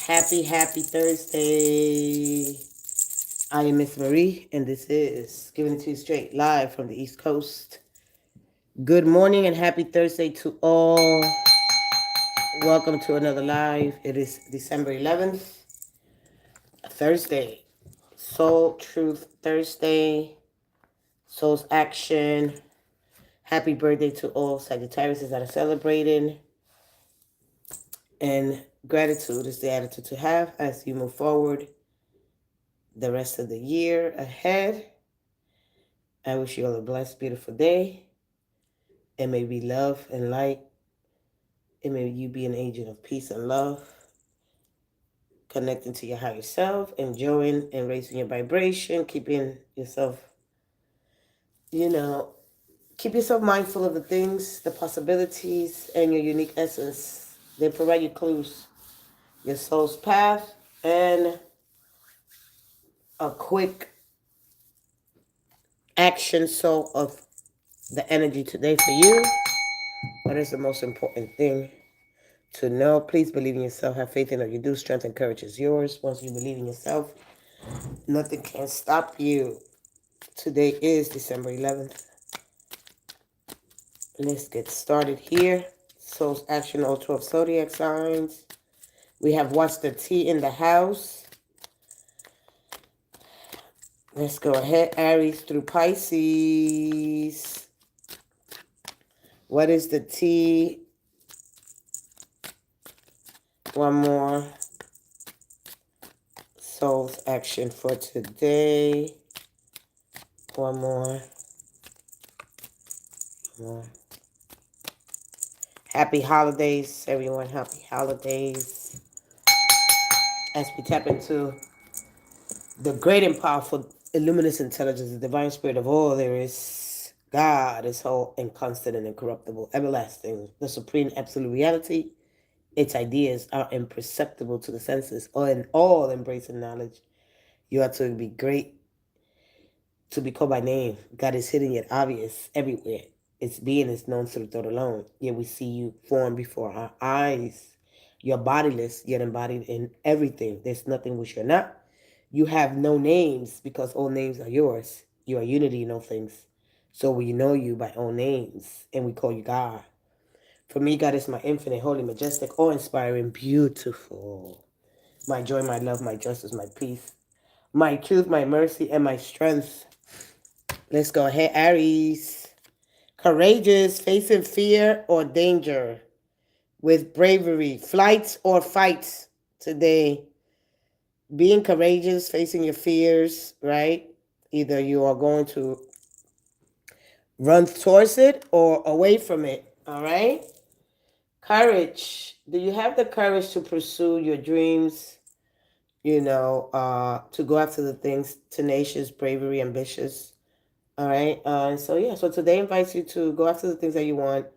Happy Thursday. I am Miss Marie, and this is Giving It to You Straight, live from the East Coast. Good morning and happy Thursday to all. Welcome to another live. It is December 11th, Thursday. Soul Truth Thursday. Soul's Action. Happy birthday to all Sagittariuses that are celebrating. And gratitude is the attitude to have as you move forward the rest of the year ahead. I wish you all a blessed, beautiful day. And may be love and light. And may you be an agent of peace and love. Connecting to your higher self, enjoying and raising your vibration, keeping yourself, keep yourself mindful of the things, the possibilities, and your unique essence. They provide you clues, your soul's path, and a quick action soul of the energy today for you. What is the most important thing to know? Please believe in yourself. Have faith in what you do. Strength and courage is yours. Once you believe in yourself, nothing can stop you. Today is December 11th. Let's get started here. Soul's Action, all 12 zodiac signs. We have What's the Tea in the house. Let's go ahead. Aries through Pisces. What is the tea? One more. Soul's Action for today. One more. Happy holidays, everyone. Happy holidays. As we tap into the great and powerful luminous intelligence, the divine spirit of all there is, God is whole and constant and incorruptible, everlasting, the supreme absolute reality. Its ideas are imperceptible to the senses, or in all embracing knowledge. You are to be great, to be called by name. God is hidden yet obvious everywhere. Its being is known through thought alone. Yet we see you formed before our eyes. You're bodiless, yet embodied in everything. There's nothing which you're not. You have no names because all names are yours. You are unity in all things. So we know you by all names, and we call you God. For me, God is my infinite, holy, majestic, awe-inspiring, beautiful. My joy, my love, my justice, my peace, my truth, my mercy, and my strength. Let's go ahead, Aries. Courageous, facing fear or danger with bravery. Flights or fights today. Being courageous, facing your fears, right? Either you are going to run towards it or away from it, all right? Courage. Do you have the courage to pursue your dreams, to go after the things, tenacious, bravery, ambitious, all right? So today invites you to go after the things that you want,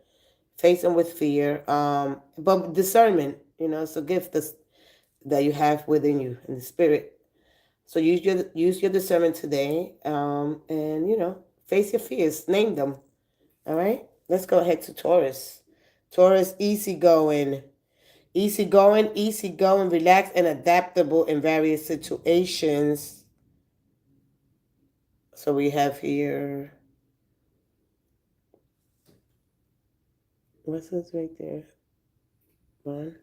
face them with fear, but discernment, it's a gift that you have within you in the spirit. So use your discernment today, and face your fears, name them. All right. Let's go ahead to Taurus. Taurus, easygoing, relaxed and adaptable in various situations. So we have here. What's this right there? One.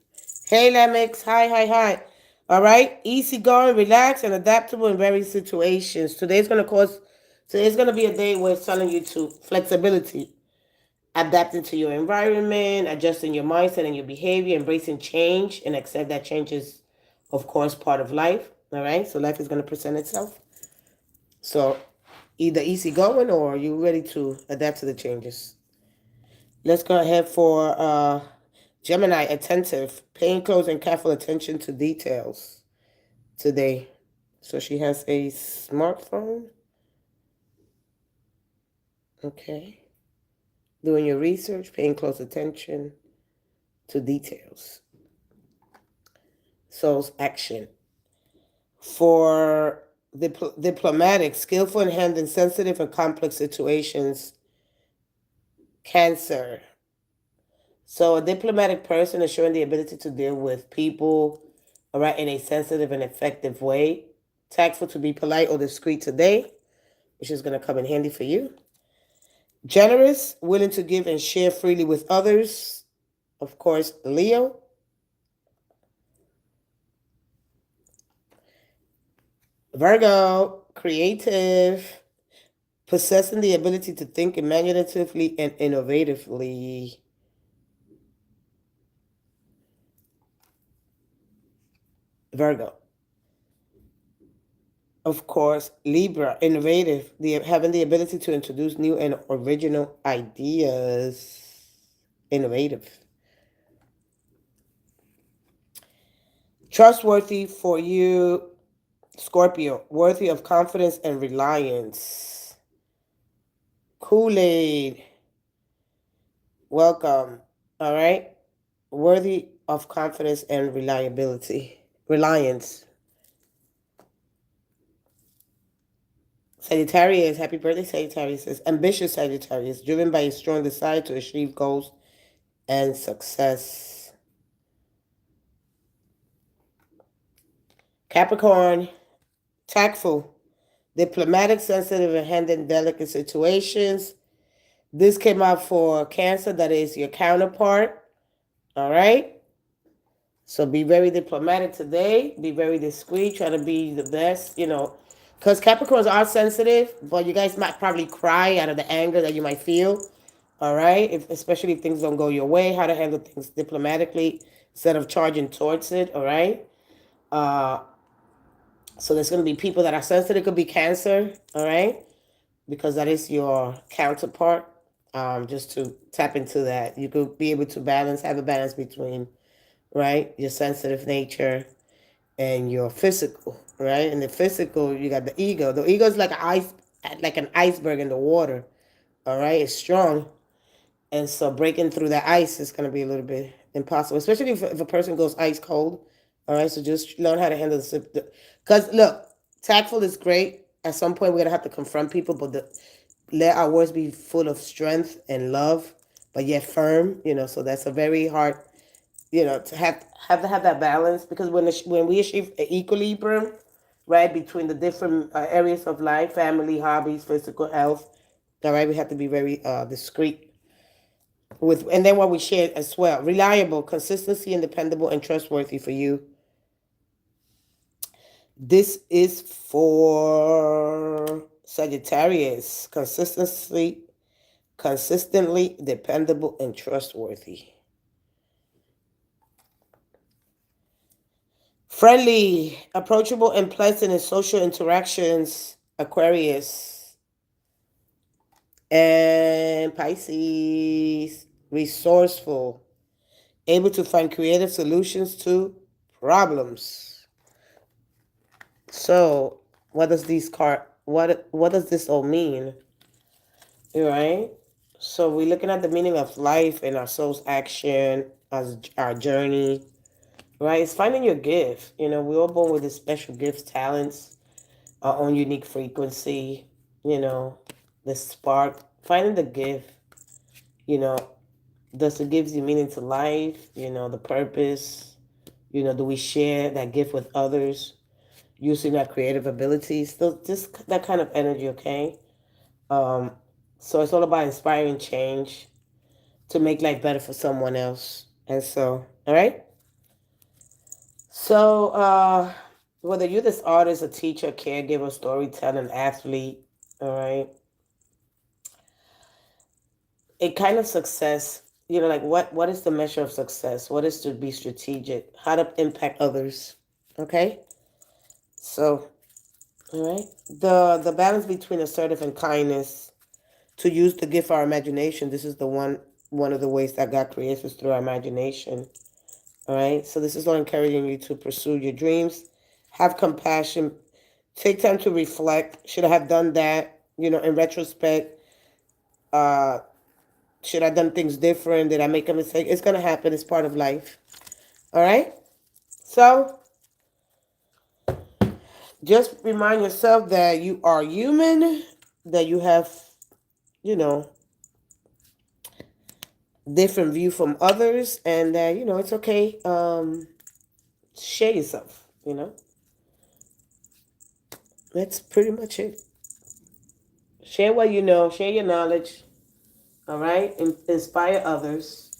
Hey, Lemix. Hi. All right. Easygoing, relaxed, and adaptable in various situations. Today's going to be a day where it's telling you to flexibility, adapting to your environment, adjusting your mindset and your behavior, embracing change, and accept that change is, of course, part of life. All right. So life is going to present itself. So either easygoing or you're ready to adapt to the changes. Let's go ahead for Gemini, attentive, paying close and careful attention to details today. So she has a smartphone. Okay. Doing your research, paying close attention to details. Soul's Action. For diplomatic, skillful in handling sensitive and complex situations. Cancer. So a diplomatic person is showing the ability to deal with people all right, in a sensitive and effective way. Tactful to be polite or discreet today, which is going to come in handy for you. Generous, willing to give and share freely with others. Of course, Leo. Virgo, creative, possessing the ability to think imaginatively and innovatively. Virgo. Of course, Libra, innovative, having the ability to introduce new and original ideas. Innovative. Trustworthy for you, Scorpio, worthy of confidence and reliance. Kool-Aid, welcome. All right. Worthy of confidence and reliance. Sagittarius, happy birthday, Sagittarius. Says, ambitious Sagittarius, driven by a strong desire to achieve goals and success. Capricorn, tactful, diplomatic, sensitive, and handling delicate situations. This came out for Cancer, that is your counterpart. All right? So be very diplomatic today. Be very discreet. Try to be the best, because Capricorns are sensitive, but you guys might probably cry out of the anger that you might feel. All right? Especially if things don't go your way, how to handle things diplomatically instead of charging towards it. All right? So there's going to be people that are sensitive. It could be Cancer. All right? Because that is your counterpart. Just to tap into that. You could be able to have a balance between, right, your sensitive nature and your physical, right? And the physical, you got the ego. The ego is like an iceberg in the water, all right? It's strong. And so breaking through that ice is going to be a little bit impossible, especially if a person goes ice cold, all right? So just learn how to handle because look, tactful is great. At some point, we're going to have to confront people, but let our words be full of strength and love, but yet firm, so that's a very hard, to have that balance, because when we achieve an equilibrium, right, between the different areas of life, family, hobbies, physical health, all right, we have to be very discreet and then what we share as well. Reliable, consistency, and dependable and trustworthy for you. This is for Sagittarius. Consistently dependable and trustworthy. Friendly, approachable, and pleasant in social interactions, Aquarius. And Pisces, resourceful, able to find creative solutions to problems. So, what does what does this all mean? Right? So we're looking at the meaning of life and our soul's action as our journey. Right? It's finding your gift. We're all born with this special gifts, talents, our own unique frequency, the spark. Finding the gift, does it gives you meaning to life, the purpose, do we share that gift with others using our creative abilities? So just that kind of energy, okay? So it's all about inspiring change to make life better for someone else. And so, all right? So, whether you're this artist, a teacher, caregiver, storyteller, athlete, all right? A kind of success, like what is the measure of success? What is to be strategic? How to impact others, okay? So, all right? The balance between assertive and kindness, to use the gift of our imagination. This is one of the ways that God creates us, through our imagination. All right. So this is all encouraging you to pursue your dreams, have compassion, take time to reflect. Should I have done that? In retrospect, should I have done things different? Did I make a mistake? It's gonna happen. It's part of life. All right. So just remind yourself that you are human, that you have, different view from others, and that it's okay Share yourself, That's pretty much it. Share what you know. Share your knowledge. All right? Inspire others.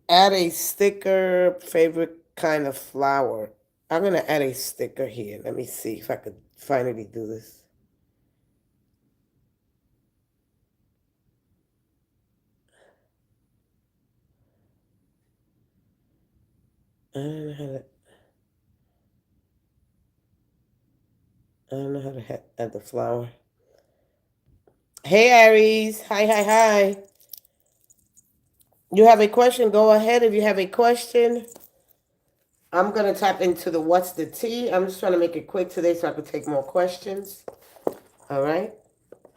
Add a sticker, favorite kind of flower. I'm going to add a sticker here. Let me see if I could finally do this. I don't know how to add the flower. Hey, Aries. Hi, hi, hi. You have a question? Go ahead if you have a question. I'm going to tap into the what's the tea. I'm just trying to make it quick today so I can take more questions. All right.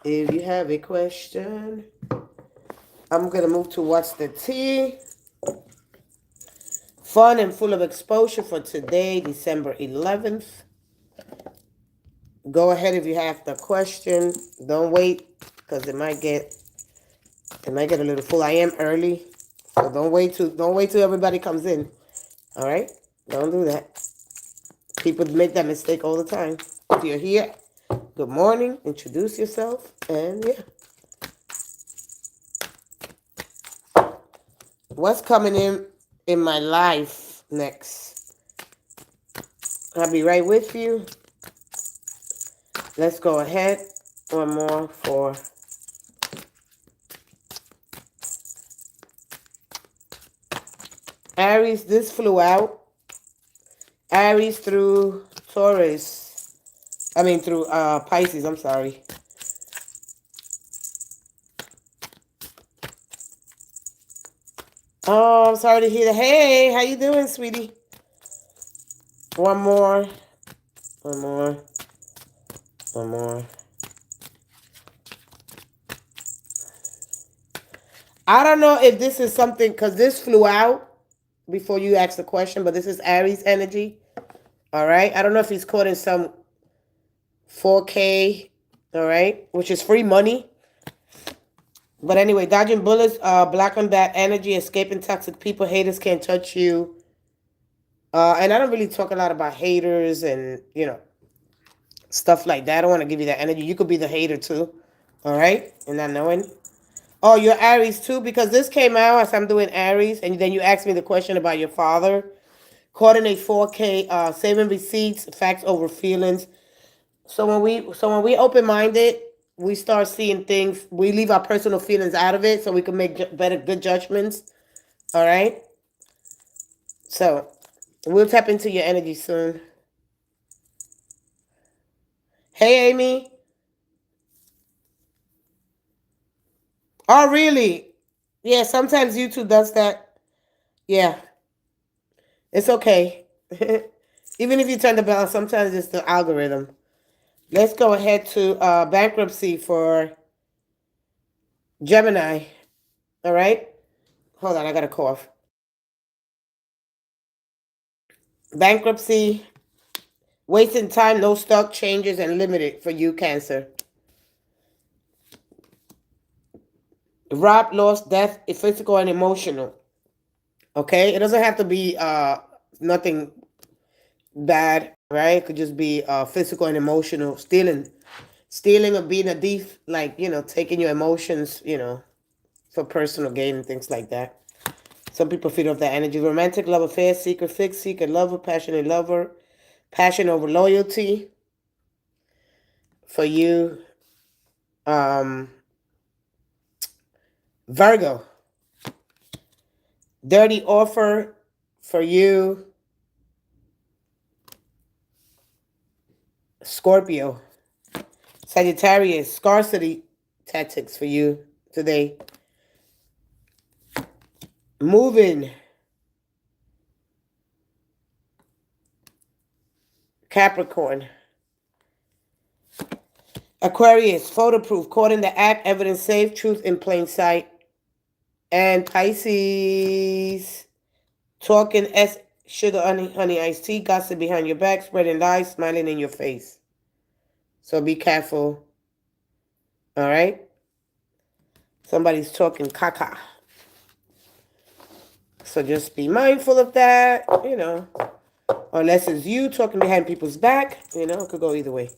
If you have a question, I'm going to move to what's the tea. Fun and full of exposure for today, December 11th. Go ahead if you have the question. Don't wait because it might get a little full. I am early, so don't wait till everybody comes in. All right? Don't do that. People make that mistake all the time. If you're here, good morning. Introduce yourself, and yeah. What's coming in my life next? I'll be right with you. Let's go ahead. One more for Aries. This flew out. Aries through Taurus. Through Pisces. I'm sorry. Oh, I'm sorry to hear that. Hey, how you doing, sweetie? One more. One more. One more. I don't know if this is something, because this flew out before you asked the question, but this is Aries energy. All right? I don't know if he's caught in some 4K, all right, which is free money. But anyway, dodging bullets, black on that energy, escaping toxic people, haters can't touch you. And I don't really talk a lot about haters and, stuff like that. I don't want to give you that energy. You could be the hater too, all right, and not knowing. Oh, you're Aries too? Because this came out as I'm doing Aries, and then you asked me the question about your father. Caught in a 4K, saving receipts, facts over feelings. So when we open minded, we start seeing things. We leave our personal feelings out of it, so we can make good judgments. All right. So we'll tap into your energy soon. Hey, Amy. Oh, really? Yeah. Sometimes YouTube does that. Yeah. It's okay. Even if you turn the bell on, sometimes it's the algorithm. Let's go ahead to bankruptcy for Gemini. All right. Hold on, I got a cough. Bankruptcy, wasting time, no stock changes, and limited for you, Cancer. Rob, loss, death, physical and emotional. Okay, it doesn't have to be nothing bad, right? It could just be physical and emotional. Stealing or being a thief, like taking your emotions, for personal gain and things like that. Some people feed off that energy. Romantic love affair, secret fix, secret lover, passionate lover, passion over loyalty. For you, Virgo. Dirty offer for you, Scorpio. Sagittarius, scarcity tactics for you today. Moving. Capricorn. Aquarius, photo proof, caught in the act, evidence safe, truth in plain sight. And Pisces, talking sugar, honey, iced tea, gossip behind your back, spreading lies, smiling in your face. So be careful. All right? Somebody's talking caca. So just be mindful of that, you know. Unless it's you talking behind people's back, you know, it could go either way.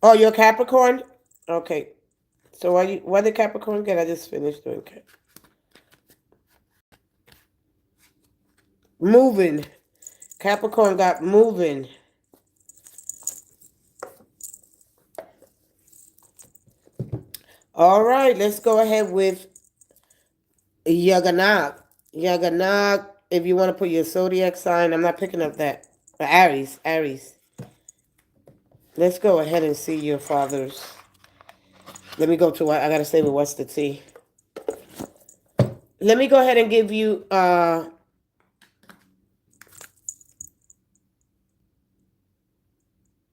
Oh, you're Capricorn? Okay. So why did Capricorn get? I just finished doing moving. Capricorn got moving. All right, let's go ahead with Yaganag. Yaganag, if you want to put your zodiac sign, I'm not picking up that. Aries, Aries. Let's go ahead and see your fathers. Let me go to what I gotta say with what's the tea. Let me go ahead and give you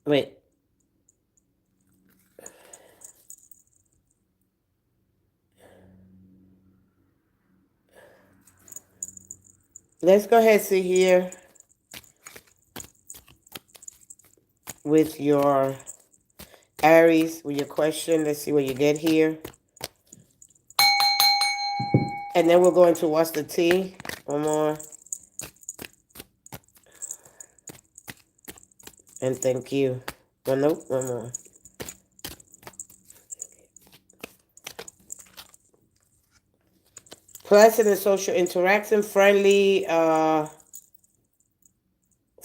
wait. Let's go ahead and see here with your Aries, with your question. Let's see what you get here. And then we'll go into what's the tea. One more. And thank you. Well, nope, one more. Pleasant and social interaction, friendly. So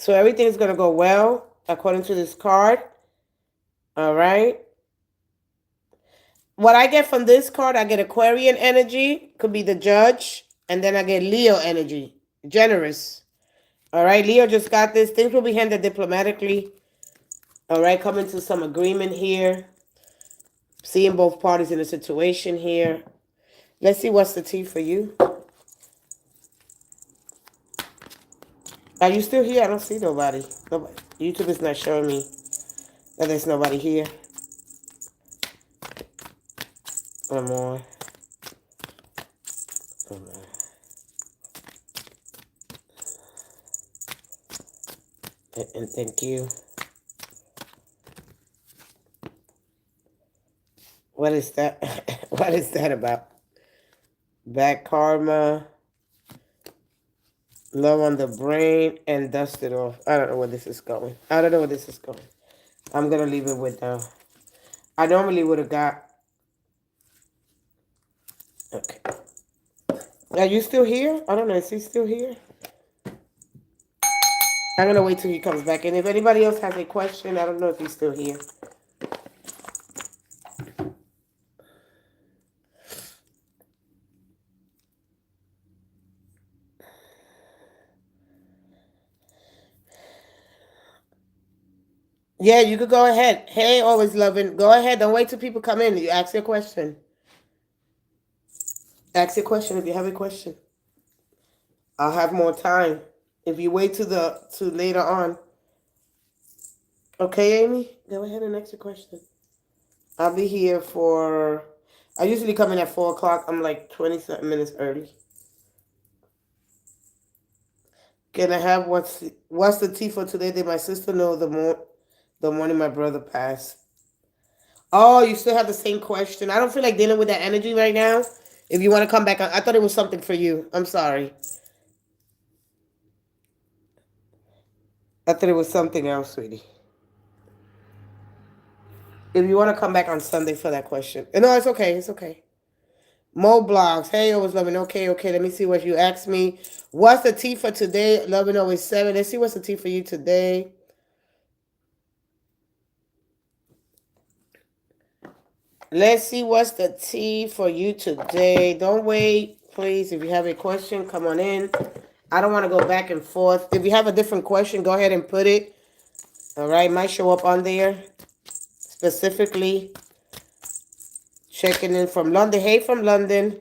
everything's going to go well according to this card. All right. What I get from this card, I get Aquarian energy, could be the Judge, and then I get Leo energy, generous. All right, Leo just got this. Things will be handled diplomatically. All right, coming to some agreement here. Seeing both parties in a situation here. Let's see what's the tea for you. Are you still here? I don't see nobody. Nobody. YouTube is not showing me that there's nobody here. One more. One more. And thank you. What is that? What is that about? Bad karma. Low on the brain and dust it off. I don't know where this is going. I don't know where this is going. I'm going to leave it with I normally would have got. Okay. Are you still here? I don't know. Is he still here? I'm going to wait till he comes back. And if anybody else has a question, I don't know if he's still here. Yeah, you could go ahead. Hey, always loving. Go ahead. Don't wait till people come in. You ask your question. Ask your question if you have a question. I'll have more time. If you wait to later on. Okay, Amy? Go ahead and ask your question. I'll be here for... I usually come in at 4 o'clock. I'm like 20-something minutes early. Can I have what's the tea for today? Did my sister know the morning my brother passed? Oh, you still have the same question. I don't feel like dealing with that energy right now. If you want to come back, I thought it was something for you. I'm sorry. I thought it was something else, sweetie. If you want to come back on Sunday for that question. No, it's okay. It's okay. Mo blogs. Hey, always loving. Okay. Let me see what you asked me. What's the tea for today? Loving always 7. Let's see what's the tea for you today. Let's see what's the tea for you today. Don't wait, please. If you have a question, come on in. I don't want to go back and forth. If you have a different question, go ahead and put it. All right, might show up on there. Specifically, checking in from London. Hey, from London.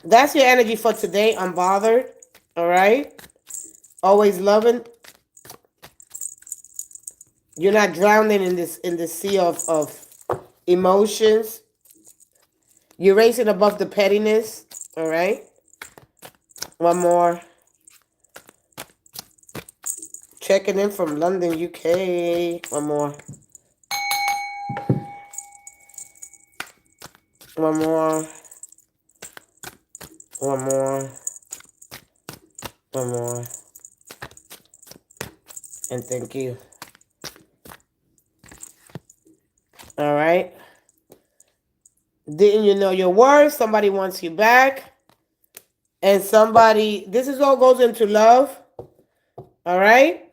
That's your energy for today. Unbothered. All right. Always loving. You're not drowning in the sea of emotions. You're raising above the pettiness. All right. One more. Checking in from London, UK. One more. One more. One more. One more. And thank you. All right. Didn't you know your worth? Somebody wants you back. And somebody, this is all goes into love. All right.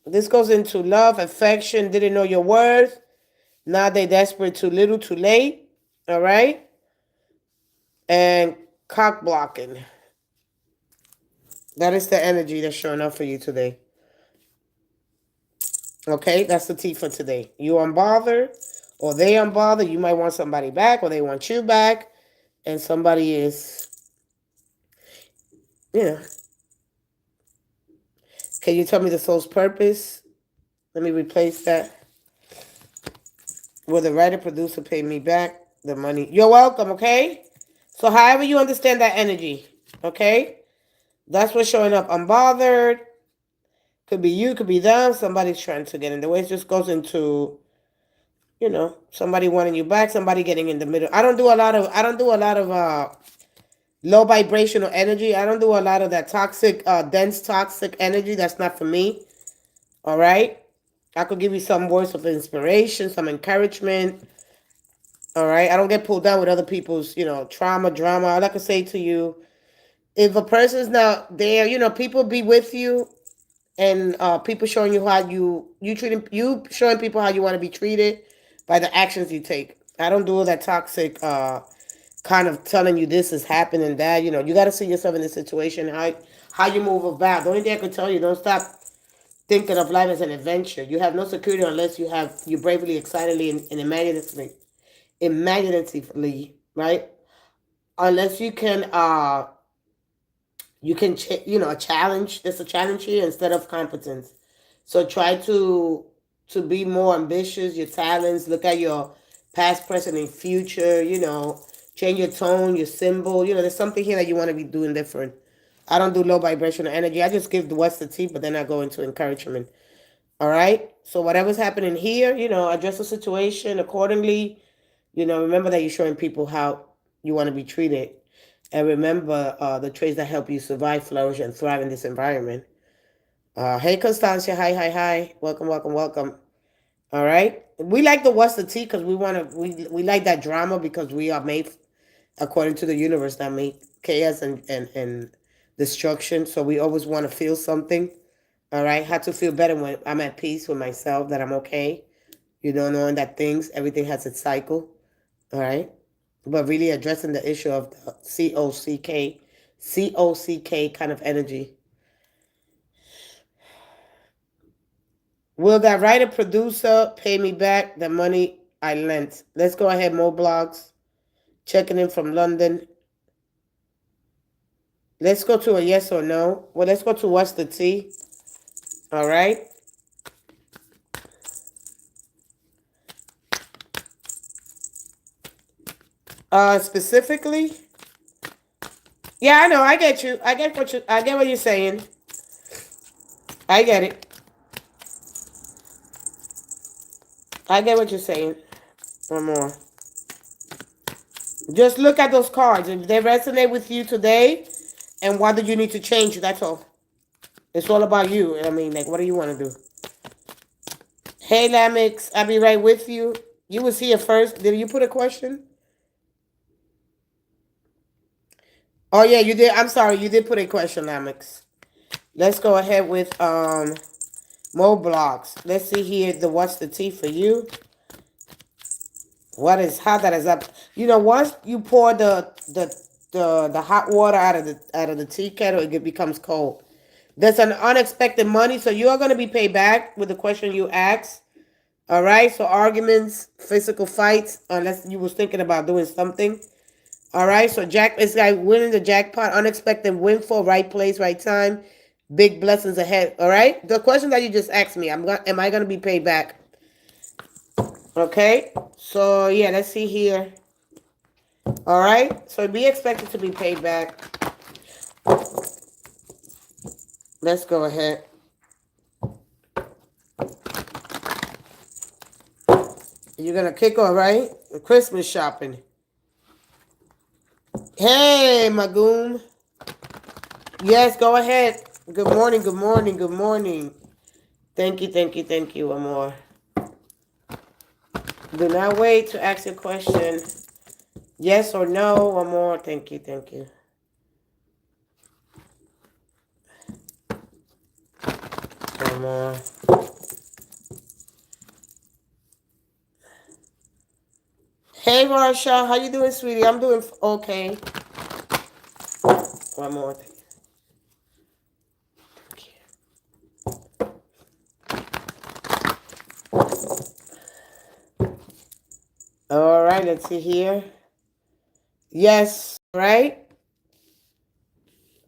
This goes into love, affection, didn't know your worth. Now they desperate, too little, too late. All right. And cock blocking. That is the energy that's showing up for you today. Okay, that's the tea for today. You unbothered or they unbothered. You might want somebody back or they want you back. And somebody is, you know. Can you tell me the soul's purpose? Let me replace that. Will the writer producer pay me back the money? You're welcome, okay? So however you understand that energy, okay? That's what's showing up. Unbothered. Could be you, could be them. Somebody's trying to get in the way. It just goes into, you know, somebody wanting you back, somebody getting in the middle. I don't do a lot of low vibrational energy. I don't do a lot of that toxic, dense toxic energy. That's not for me. All right? I could give you some words of inspiration, some encouragement. All right? I don't get pulled down with other people's, you know, trauma, drama. All I can say to you, if a person's not there, you know, people be with you and people showing you how you showing people how you want to be treated by the actions you take. I don't do all that toxic kind of telling you this is happening, that, you know, you got to see yourself in this situation, how you move about. The only thing I can tell you, don't stop thinking of life as an adventure. You have no security unless you bravely, excitedly, and imaginatively, right? Unless you can a challenge. There's a challenge here instead of competence. So try to be more ambitious. Your talents. Look at your past, present, and future. You know, change your tone, your symbol. You know, there's something here that you want to be doing different. I don't do low vibrational energy. I just give the West the tea, but then I go into encouragement. All right. So whatever's happening here, you know, address the situation accordingly. You know, remember that you're showing people how you want to be treated. And remember the traits that help you survive, flourish, and thrive in this environment. Hey, Constancia. Hi, hi, hi. Welcome, welcome, welcome. All right. We like the What's the Tea because we like that drama because we are made, according to the universe, that made chaos and destruction. So we always want to feel something. All right. How to feel better when I'm at peace with myself, that I'm okay. You know, knowing that everything has its cycle. All right. But really addressing the issue of the COCK kind of energy. Will that writer producer pay me back the money I lent? Let's go ahead, Mo Blogs. Checking in from London. Let's go to a yes or no. Well, let's go to what's the tea. All right. Specifically. Yeah, I know. I get you. I get what you're saying. I get it. I get what you're saying. One more. Just look at those cards. If they resonate with you today, and what do you need to change? That's all. It's all about you. I mean, like, what do you want to do? Hey, Lamix, I'll be right with you. You was here first. Did you put a question? Oh, yeah, you did. I'm sorry. You did put a question, Lamix. Let's go ahead with Mo Blocks. Let's see here the what's the tea for you. What is hot that is up? You know, once you pour the hot water out of the tea kettle, it becomes cold. There's an unexpected money, so you are going to be paid back with the question you asked. All right, so arguments, physical fights, unless you was thinking about doing something. All right, so it's like winning the jackpot, unexpected windfall, right place, right time, big blessings ahead. All right, the question that you just asked me, am I going to be paid back? Okay, so yeah, let's see here. All right, so be expected to be paid back. Let's go ahead. You're going to kick off, right? The Christmas shopping. Hey, Magoon. Yes, go ahead. Good morning, good morning, good morning. Thank you, thank you, thank you, Amor. Do not wait to ask your question. Yes or no, Amor. Thank you, thank you. Amor. Hey, Marsha. How you doing, sweetie? I'm doing okay. One more thing. All right, let's see here. Yes, right?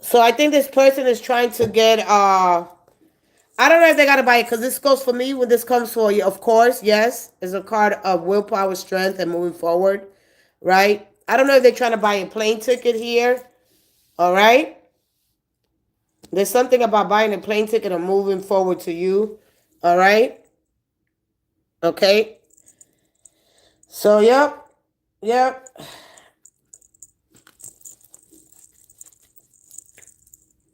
So I think this person is trying to get I don't know if they gotta buy it because this goes for me when this comes for you. Of course, yes, it's a card of willpower, strength, and moving forward, right? I don't know if they're trying to buy a plane ticket here. All right, there's something about buying a plane ticket and moving forward to you. All right, okay. So yep.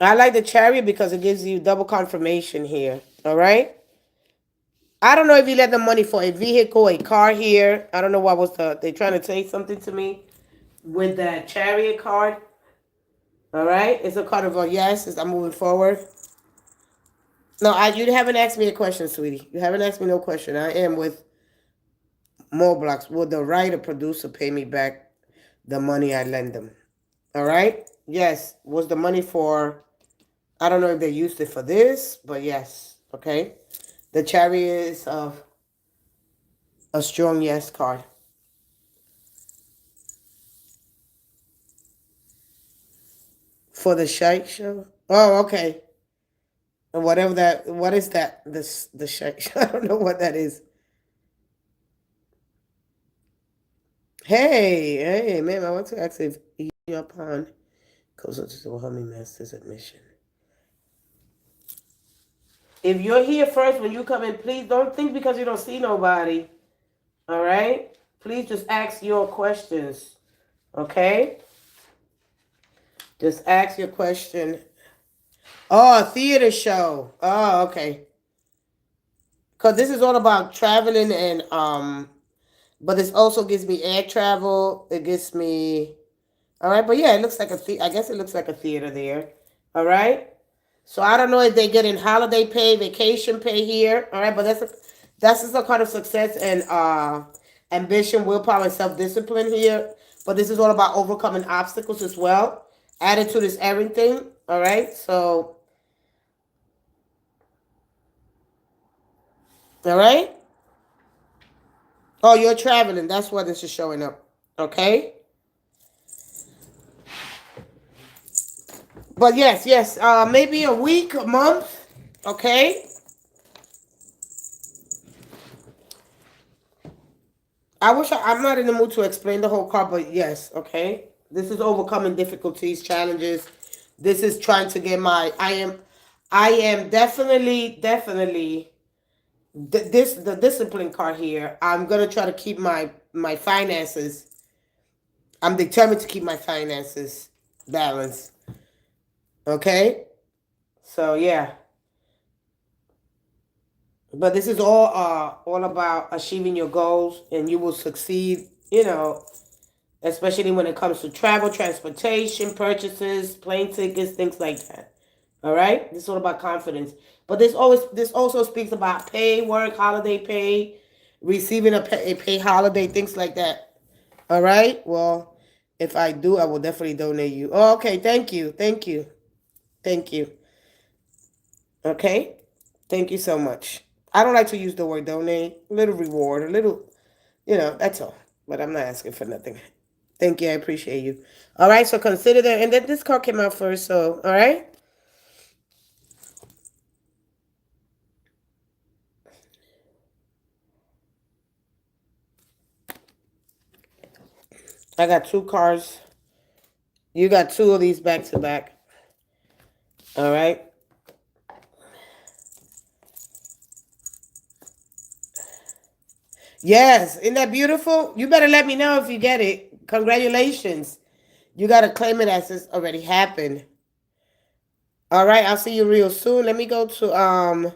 I like the chariot because it gives you double confirmation here. All right. I don't know if you let the money for a vehicle, a car here. I don't know what was they trying to say something to me with that chariot card. All right, it's a card of a yes. I'm moving forward. No, you haven't asked me a question, sweetie. You haven't asked me no question. I am with more blocks. Will the writer producer pay me back the money I lend them? All right. Yes. Was the money for? I don't know if they used it for this, but yes. Okay. The chariot is of a strong yes card. For the shite show? Oh, okay. And whatever that, what is that? The shite show? I don't know what that is. Hey, ma'am, I want to ask if your upon goes to the Homie Master's admission. If you're here first, when you come in, please don't think because you don't see nobody. All right? Please just ask your questions. Okay? Just ask your question. Oh, a theater show. Oh, okay. Because this is all about traveling and but this also gives me air travel. It gives me all right, but yeah, it looks like I guess it looks like a theater there. All right. So I don't know if they get in holiday pay, vacation pay here. All right, but that's just a kind of success and ambition, willpower, and self discipline here. But this is all about overcoming obstacles as well. Attitude is everything. All right. So all right. Oh, you're traveling. That's why this is showing up. Okay. But yes. Maybe a week, a month. Okay. I'm not in the mood to explain the whole card, but yes, okay. This is overcoming difficulties, challenges. This is trying to get I am definitely the discipline card here. I'm gonna try to keep my finances. I'm determined to keep my finances balanced. Okay, so yeah, but this is all about achieving your goals, and you will succeed. Especially when it comes to travel, transportation, purchases, plane tickets, things like that. All right, this is all about confidence. But this also speaks about pay, work, holiday pay, receiving a pay holiday, things like that. All right. Well, if I do, I will definitely donate you. Oh, okay. Thank you. Okay. Thank you so much. I don't like to use the word donate. A little reward, a little, that's all. But I'm not asking for nothing. Thank you. I appreciate you. All right. So consider that. And then this card came out first. So, all right. I got two cards. You got two of these back to back. All right. Yes. Isn't that beautiful? You better let me know if you get it. Congratulations. You got to claim it as it's already happened. All right, I'll see you real soon. Let me go to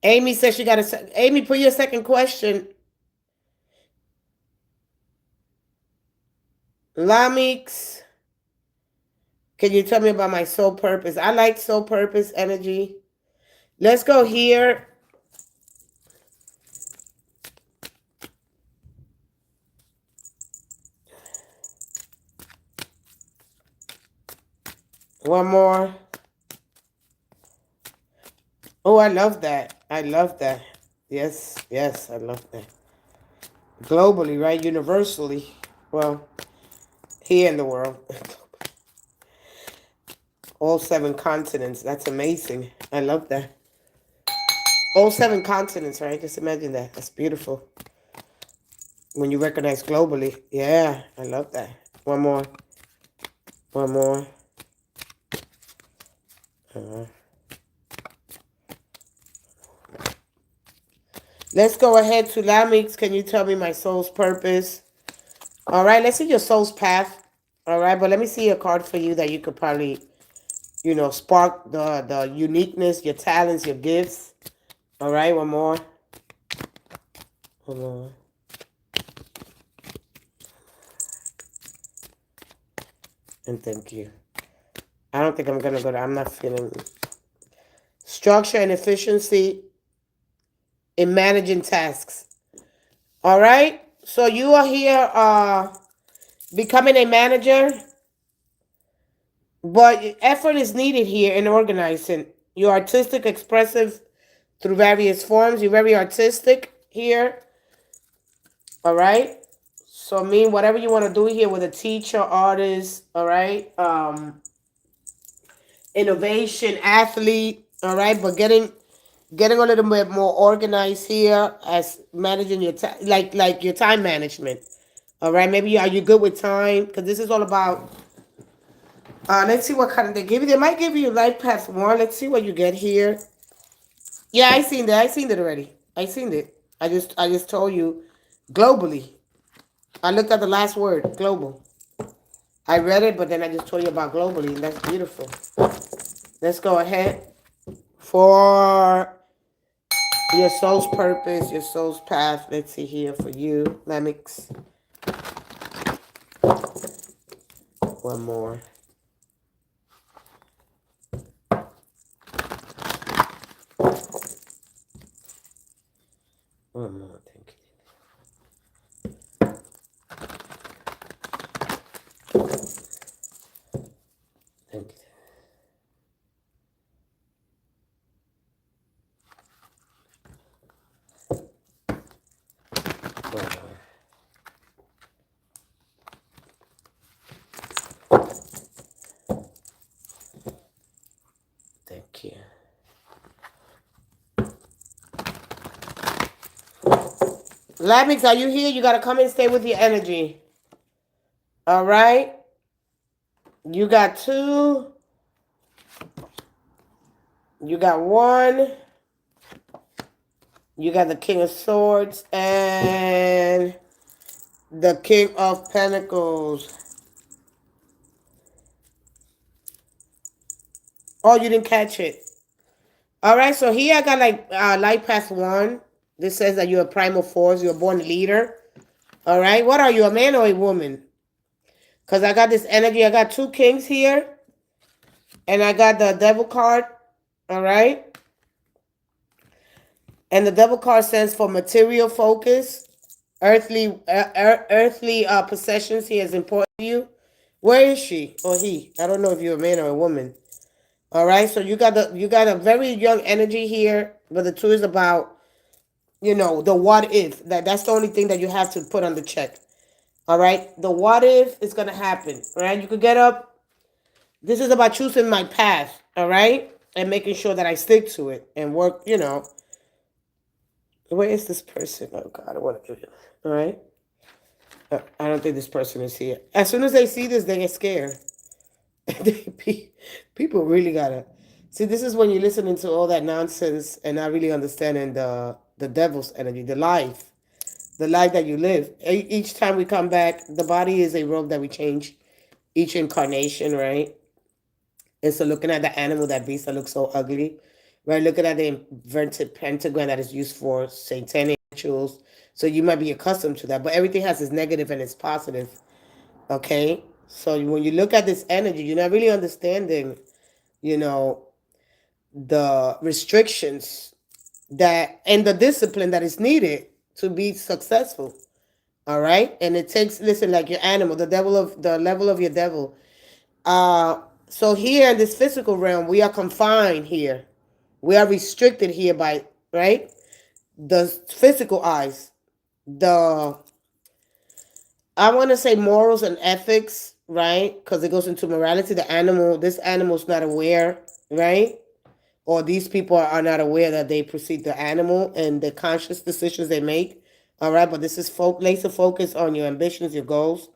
Amy says she got a Amy, put your second question. Lamix, can you tell me about my soul purpose? I like soul purpose energy. Let's go here. One more. Oh, I love that. I love that. Yes, yes, I love that. Globally, right? Universally. Well, here in the world. All 7 continents. That's amazing. I love that. All 7 continents, right? Just imagine that. That's beautiful. When you recognize globally. Yeah, I love that. One more. One more. Let's go ahead to Lamix. Can you tell me my soul's purpose? All right, let's see your soul's path. All right, but let me see a card for you that you could probably, spark the uniqueness, your talents, your gifts. All right, one more. One more. And thank you. I don't think I'm going to go there. I'm not feeling structure and efficiency in managing tasks. All right, so you are here becoming a manager, but effort is needed here in organizing. You're artistic, expressive through various forms. You're very artistic here. All right. So I mean, whatever you want to do here with a teacher, artist, all right. Innovation, athlete, all right. But getting a little bit more organized here as managing your time, like your time management. All right. Maybe are you good with time? Because this is all about. Let's see what kind of they give you. They might give you life path 1. Let's see what you get here. Yeah, I seen that. I seen it already. I seen it. I just told you globally. I looked at the last word, global. I read it, but then I just told you about globally, and that's beautiful. Let's go ahead for your soul's purpose, your soul's path. Let's see here for you, Lamix. One more. One more, thank you. Thank you. One more. Thank you. Lamix, are you here? You got to come and stay with your energy. All right. You got 2. You got 1. You got the King of Swords and the King of Pentacles. Oh, you didn't catch it. All right, so here I got like life path 1. This says that you're a primal force. You're a born leader. All right, what are you, a man or a woman? Because I got this energy. I got 2 kings here. And I got the devil card. All right. And the devil card stands for material focus. Earthly possessions here is important to you. Where is she or he? I don't know if you're a man or a woman. All right, so you got a very young energy here, but the 2 is about, the what if. That's the only thing that you have to put on the check. All right, the what if is gonna happen. All right, you could get up. This is about choosing my path. All right, and making sure that I stick to it and work. Where is this person? Oh God, I want to. All right, I don't think this person is here. As soon as they see this, they get scared. People really gotta see. This is when you're listening to all that nonsense and not really understanding the devil's energy, the the life that you live. Each time we come back, the body is a robe that we change each incarnation, right? And so looking at the animal, that beast that looks so ugly, right? Looking at the inverted pentagram that is used for satanic rituals. So you might be accustomed to that, but everything has its negative and its positive. Okay? So when you look at this energy, you're not really understanding, you know, the restrictions that and the discipline that is needed to be successful. All right? And it takes, listen, like your animal, the level of your devil. So here in this physical realm, we are confined here. We are restricted here by, right? The physical eyes. The, I want to say morals and ethics, right? Because it goes into morality. This animal's not aware, right? Or these people are not aware that they precede the animal and the conscious decisions they make. All right, but this is laser focus on your ambitions, your goals.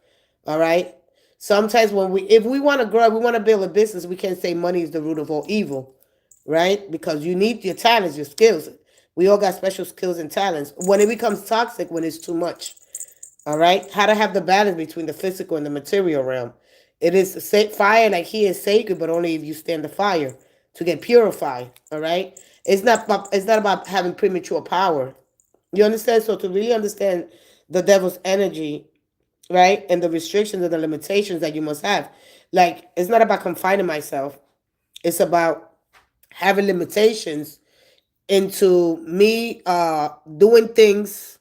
All right. Sometimes if we want to grow, we want to build a business, we can't say money is the root of all evil, right? Because you need your talents, your skills. We all got special skills and talents. When it becomes toxic, when it's too much, all right? How to have the balance between the physical and the material realm. It is fire, like he is sacred, but only if you stand the fire to get purified, all right? It's not about having premature power. You understand? So to really understand the devil's energy, right? And the restrictions and the limitations that you must have. Like, it's not about confining myself. It's about having limitations into me doing things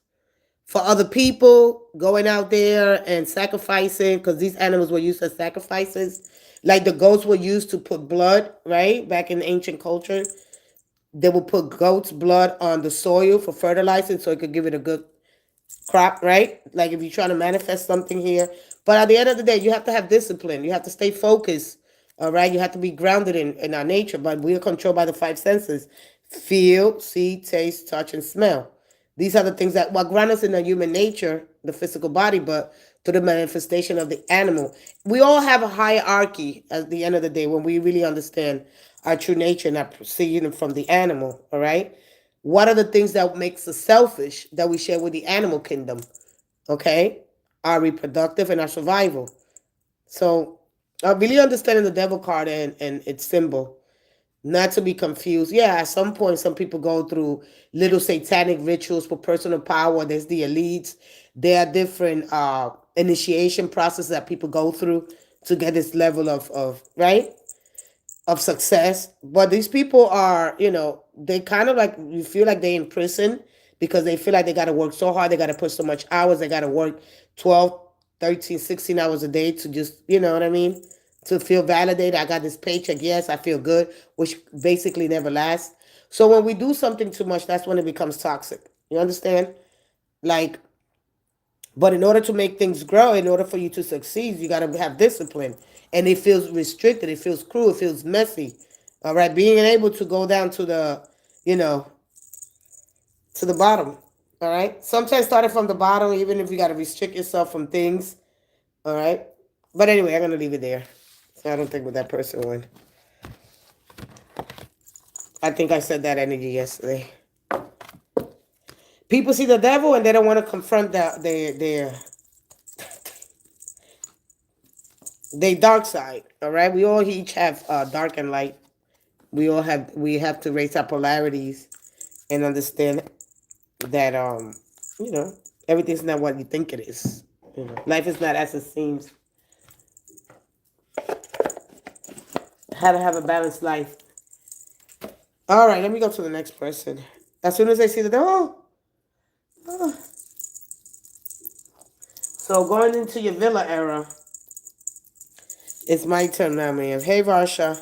for other people, going out there and sacrificing, because these animals were used as sacrifices. Like the goats were used to put blood, right? Back in ancient culture, they would put goat's blood on the soil for fertilizing so it could give it a good crop, right? Like if you're trying to manifest something here. But at the end of the day, you have to have discipline. You have to stay focused. All right. You have to be grounded in our nature. But we are controlled by the five senses: feel, see, taste, touch, and smell. These are the things that what ground us in the human nature, the physical body, but to the manifestation of the animal. We all have a hierarchy at the end of the day when we really understand our true nature and are proceeding from the animal. All right. What are the things that makes us selfish that we share with the animal kingdom? Okay, our reproductive and our survival. So, really understanding the devil card and its symbol, not to be confused. Yeah, at some point, some people go through little satanic rituals for personal power. There's the elites. There are different initiation processes that people go through to get this level of right of success. But these people are, they kind of like, you feel like they're in prison because they feel like they got to work so hard. They got to put so much hours. They got to work 12, 13, 16 hours a day to just, you know what I mean? To feel validated. I got this paycheck. Yes, I feel good, which basically never lasts. So when we do something too much, that's when it becomes toxic. You understand? Like, but in order to make things grow, in order for you to succeed, you got to have discipline. And it feels restricted. It feels cruel. It feels messy. All right. Being able to go down to you know, to the bottom. All right. Sometimes starting from the bottom, even if you got to restrict yourself from things. All right. But anyway, I'm going to leave it there. So I don't think with that person went. I think I said that energy yesterday. People see the devil and they don't want to confront their dark side. All right. We all each have dark and light. We have to raise our polarities and understand that you know everything's not what you think it is. Life is not as it seems. How to have a balanced life. All right, let me go to the next person. As soon as I see the oh. So going into your villa era, it's my turn now, man. Hey, Varsha.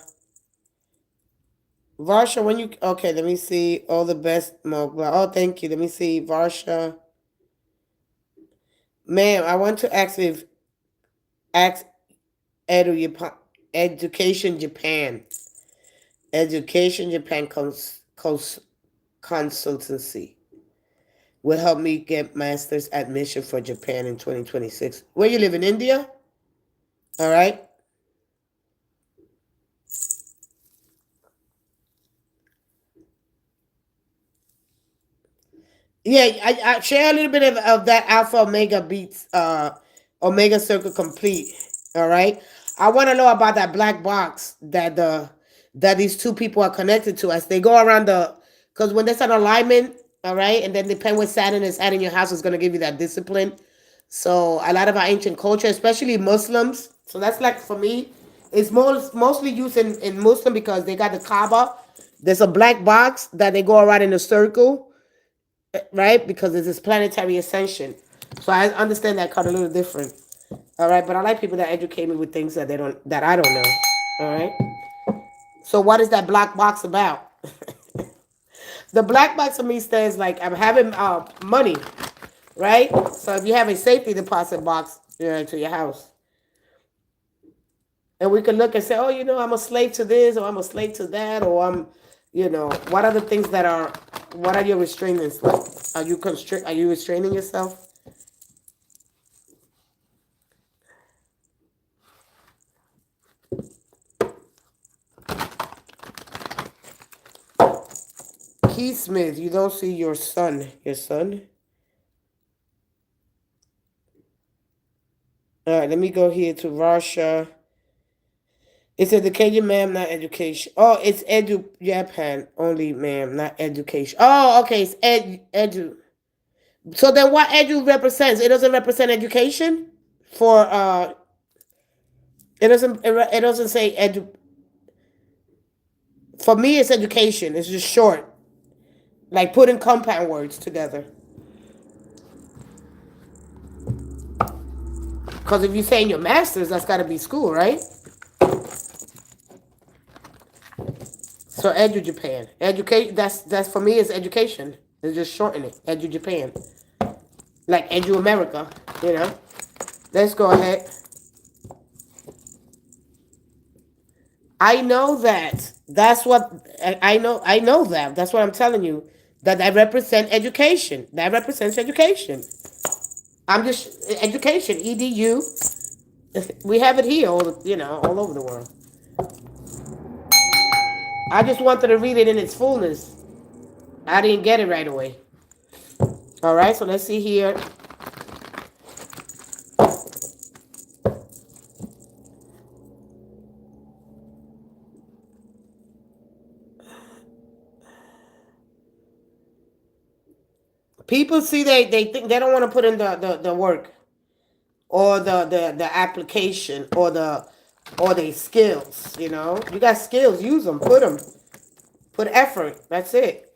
Varsha, when you okay? Let me see. All the best, Mogla. Oh, thank you. Let me see, Varsha. Ma'am, I want to ask Education Japan. Education Japan consultancy will help me get master's admission for Japan in 2026. Where you live in India? All right. Yeah, I share a little bit of that Alpha Omega Beats, Omega Circle Complete. All right. I want to know about that black box that these two people are connected to as they go around because when there's an alignment, all right, and then depend what Saturn is at in your house is going to give you that discipline. So a lot of our ancient culture, especially Muslims, so that's like for me, it's mostly used in Muslim because they got the Kaaba. There's a black box that they go around in a circle, right? Because it's this planetary ascension. So I understand that card a little different. All right, but I like people that educate me with things that I don't know. All right. So what is that black box about? The black box to me says like I'm having money, right? So if you have a safety deposit box, to your house, and we can look and say, oh, I'm a slave to this, or I'm a slave to that, or what are the things that are, what are your restraints like? Are you restraining yourself? Keith Smith, you don't see your son. Your son? All right, let me go here to Russia. It's education, ma'am, not education. Oh, it's Japan only, ma'am, not education. Oh, okay, it's edu. So then what edu represents? It doesn't represent education for it doesn't say edu. For me it's education. It's just short. Like putting compound words together. Because if you're saying your master's, that's got to be school, right? So Edu Japan, educate. That's for me is education. It's just shorten it. Edu Japan, like Edu America. You know. Let's go ahead. I know that. That's what I know. I know that. That's what I'm telling you. That represent education. That represents education. I'm just education. EDU. We have it here, all over the world. I just wanted to read it in its fullness. I didn't get it right away. All right, so let's see here. People see they think they don't want to put in the work or the application or the skills. You got skills, use them, put effort. That's it.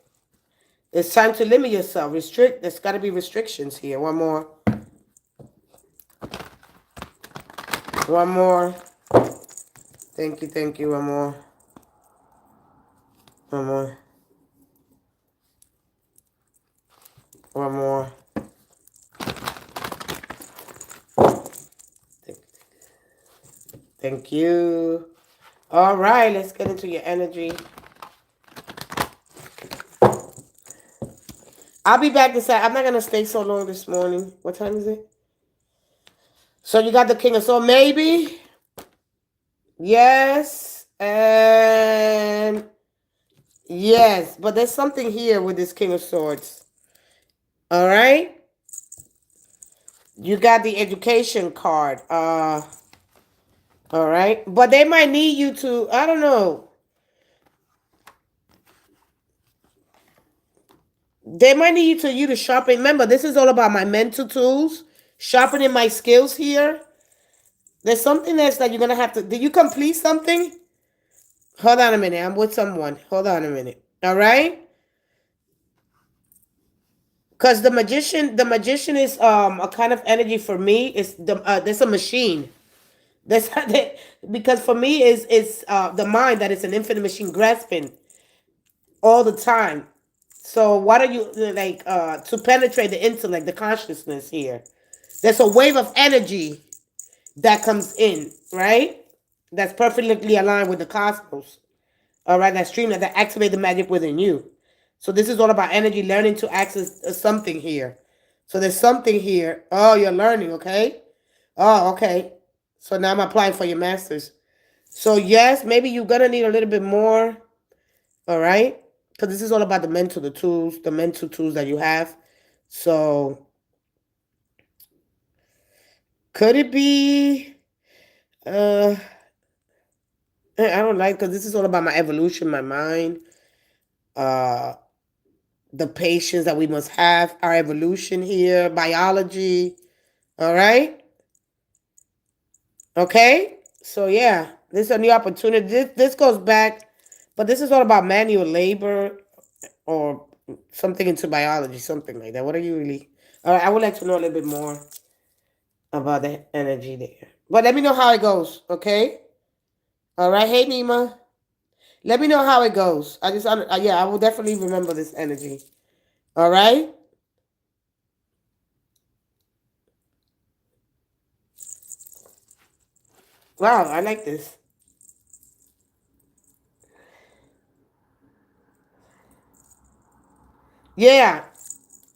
It's time to limit yourself. Restrict. There's got to be restrictions here. One more. One more. Thank you. Thank you. One more. One more. One more. Thank you. All right, let's get into your energy. I'll be back this. I'm not gonna stay so long this morning. What time is it? So you got the King of Swords, maybe. Yes, and yes, but there's something here with this King of Swords. All right. You got the education card. All right, but they might need you to. I don't know. They might need you to sharpen. Remember, this is all about my mental tools, sharpening my skills here. There's something else that you're gonna have to. Did you complete something? Hold on a minute. I'm with someone. Hold on a minute. All right. Because the magician is a kind of energy for me. It's there's a machine. That's because for me is the mind that is an infinite machine grasping all the time. So what are you like to penetrate the intellect, the consciousness here? There's a wave of energy that comes in, right? That's perfectly aligned with the cosmos. All right, that stream that activate the magic within you. So this is all about energy, learning to access something here. So there's something here. Oh, you're learning, okay? Oh, okay. So now I'm applying for your master's. So yes, maybe you're gonna need a little bit more. All right, because this is all about the mental tools that you have. So could it be? Uh, I don't like, because this is all about my evolution, my mind, uh, the patience that we must have, our evolution here, biology. All right. Okay. So yeah, this is a new opportunity. This goes back, but this is all about manual labor or something into biology, something like that. What are you really? All right. I would like to know a little bit more about the energy there. But let me know how it goes. Okay. All right. Hey, Nima. Let me know how it goes. Yeah, I will definitely remember this energy. All right. Wow, I like this. Yeah.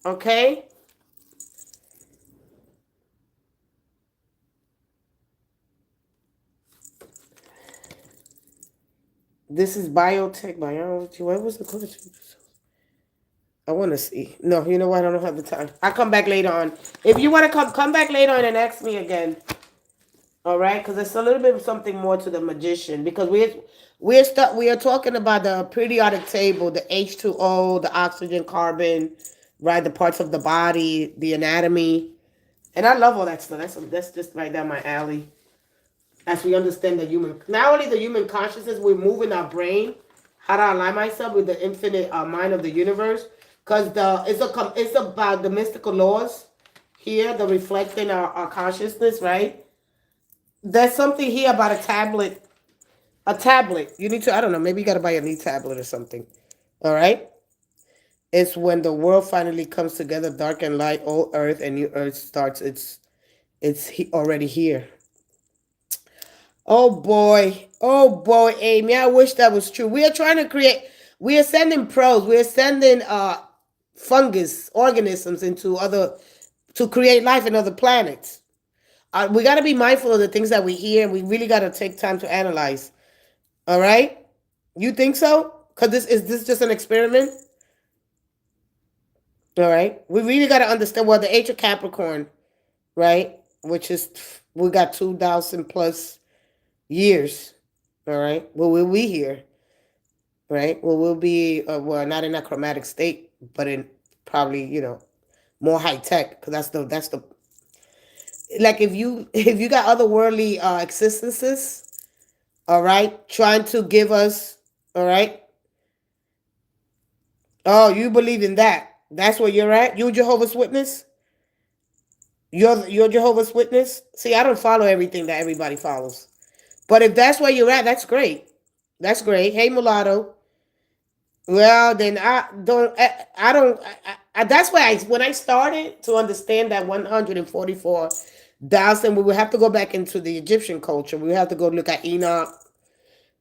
Okay. This is biotech, biology. What was the question? I want to see. No, you know what? I don't have the time. I'll come back later on. If you want to come back later on and ask me again. All right, because there's a little bit of something more to the magician, because we are talking about the periodic table, the H2O, the oxygen, carbon, right? The parts of the body, the anatomy, and I love all that stuff. That's just right down my alley. As we understand the human, not only the human consciousness, we're moving our brain, how to align myself with the infinite mind of the universe, because it's about the mystical laws here, the reflecting our consciousness, right? There's something here about a tablet. A tablet. You need to, I don't know, maybe you got to buy a new tablet or something. All right? It's when the world finally comes together, dark and light, old earth and new earth starts. Already here. Oh boy. Oh boy, Amy. I wish that was true. We are trying to create, we are sending pros, we are sending fungus, organisms into other, to create life in other planets. We got to be mindful of the things that we hear. We really got to take time to analyze. All right? You think so? Because this just an experiment? All right. We really got to understand, well, the age of Capricorn, right? Which is, we got 2,000 plus years. All right. Well, will we here? Right. Well, we'll be, well, not in a chromatic state, but in probably, more high tech. Because like if you got otherworldly existences, all right, trying to give us, all right. Oh, you believe in that. That's where you're at? You Jehovah's Witness? You're Jehovah's Witness? See, I don't follow everything that everybody follows. But if that's where you're at, that's great. That's great. Hey, mulatto. Well, then I don't. That's why when I started to understand that 144,000, we would have to go back into the Egyptian culture. We would have to go look at Enoch.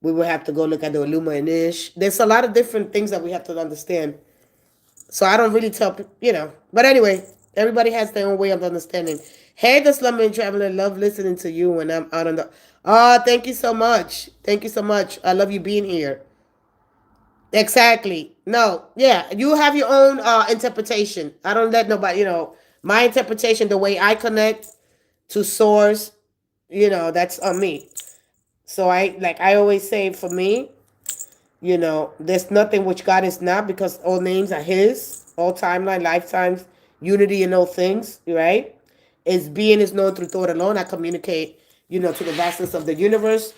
We would have to go look at the Uluma and Ish. There's a lot of different things that we have to understand. So I don't really tell people. But anyway, everybody has their own way of understanding. Hey, the Slumber Traveler, love listening to you when I'm out on the. Oh, thank you so much. Thank you so much. I love you being here. Exactly. No, yeah, you have your own interpretation. I don't let nobody, my interpretation, the way I connect to source, that's on me. So I always say, for me, there's nothing which God is not, because all names are His, all timeline, lifetimes, unity in all things, right? His being is known through thought alone. I communicate, to the vastness of the universe.